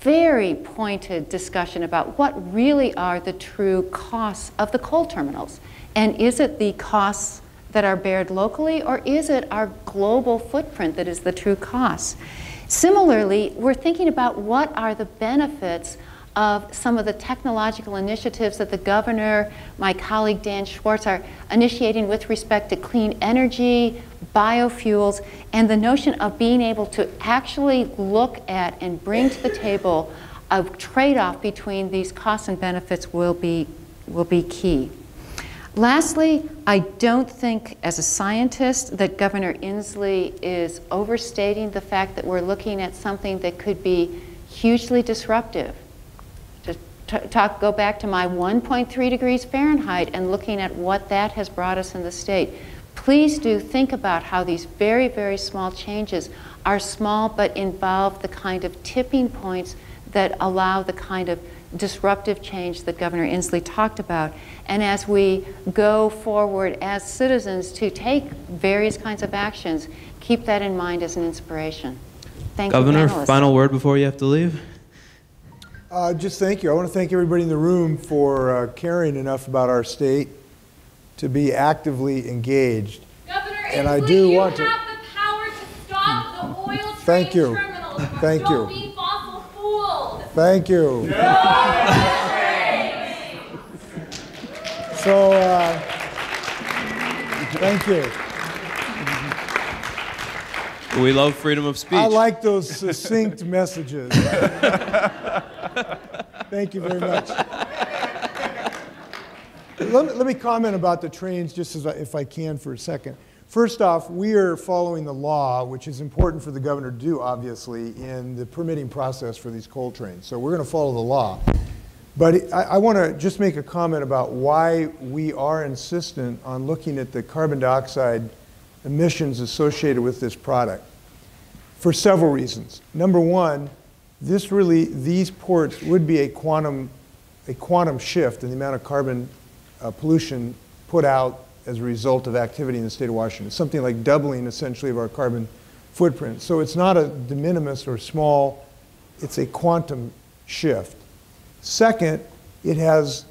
very pointed discussion about what really are the true costs of the coal terminals. And is it the costs that are bared locally, or is it our global footprint that is the true cost? Similarly, we're thinking about what are the benefits of some of the technological initiatives that the governor, my colleague Dan Schwartz, are initiating with respect to clean energy, biofuels, and the notion of being able to actually look at and bring to the table a trade-off between these costs and benefits will be key. Lastly, I don't think as a scientist that Governor Inslee is overstating the fact that we're looking at something that could be hugely disruptive. Go back to my 1.3 degrees Fahrenheit and looking at what that has brought us in the state. Please do think about how these very, very small changes are small but involve the kind of tipping points that allow the kind of disruptive change that Governor Inslee talked about. And as we go forward as citizens to take various kinds of actions, keep that in mind as an inspiration. Thank you, Governor, panelists. final word before you have to leave. Just thank you. I want to thank everybody in the room for caring enough about our state to be actively engaged. Governor And I Inslee, do you want to have the power to stop the oil Thank train you. terminals from Thank you. being fossil fueled. Thank you. So, thank you. We love freedom of speech. I like those succinct messages. Thank you very much. Let me comment about the trains just if I can for a second. First off, we are following the law, which is important for the governor to do, obviously, in the permitting process for these coal trains. So we're going to follow the law. But I want to just make a comment about why we are insistent on looking at the carbon dioxide emissions associated with this product, for several reasons. Number one, these ports would be a quantum shift in the amount of carbon pollution put out as a result of activity in the state of Washington. Something like doubling, essentially, of our carbon footprint. So it's not a de minimis or small, it's a quantum shift. Second, it has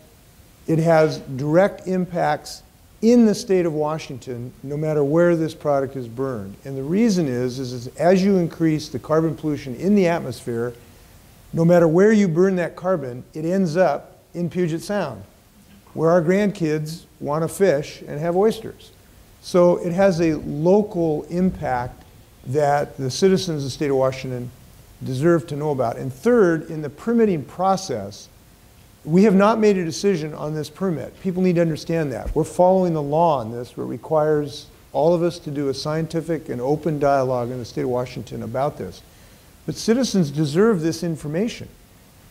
direct impacts in the state of Washington, no matter where this product is burned. And the reason is as you increase the carbon pollution in the atmosphere, no matter where you burn that carbon, it ends up in Puget Sound, where our grandkids want to fish and have oysters. So it has a local impact that the citizens of the state of Washington deserve to know about. And third, in the permitting process, we have not made a decision on this permit. People need to understand that. We're following the law on this, where it requires all of us to do a scientific and open dialogue in the state of Washington about this. But citizens deserve this information.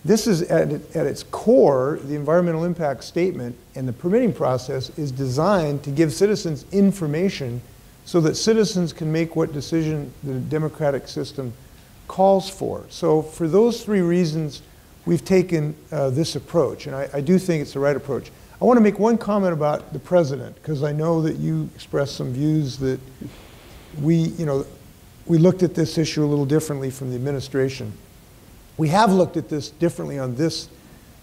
This is at its core, the environmental impact statement and the permitting process is designed to give citizens information so that citizens can make what decision the democratic system calls for. So for those three reasons, we've taken this approach, and I do think it's the right approach. I want to make one comment about the president, because I know that you expressed some views that we looked at this issue a little differently from the administration. We have looked at this differently on this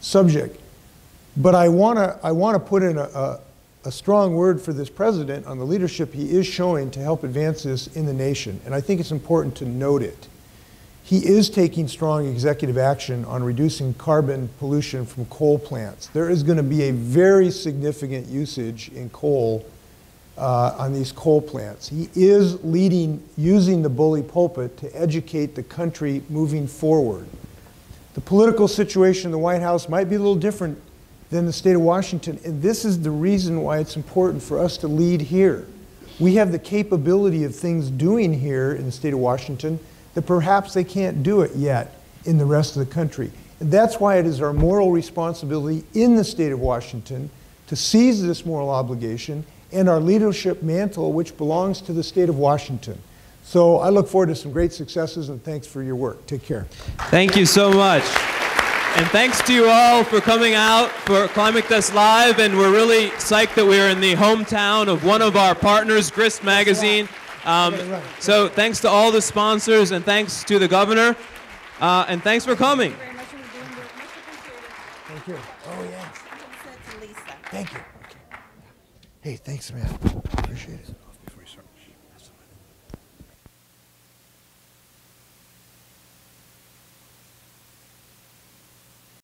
subject, but I want to put in a strong word for this president on the leadership he is showing to help advance this in the nation, and I think it's important to note it. He is taking strong executive action on reducing carbon pollution from coal plants. There is going to be a very significant usage in coal on these coal plants. He is using the bully pulpit to educate the country moving forward. The political situation in the White House might be a little different than the state of Washington, and this is the reason why it's important for us to lead here. We have the capability of things doing here in the state of Washington that perhaps they can't do it yet in the rest of the country. And that's why it is our moral responsibility in the state of Washington to seize this moral obligation and our leadership mantle, which belongs to the state of Washington. So I look forward to some great successes, and thanks for your work. Take care. Thank you so much. And thanks to you all for coming out for Climate Desk Live, and we're really psyched that we're in the hometown of one of our partners, Grist Magazine. So thanks to all the sponsors, and thanks to the governor, and thanks for coming. Thank you. Oh, yes. Thank you. Okay. Hey, thanks, man. Appreciate it.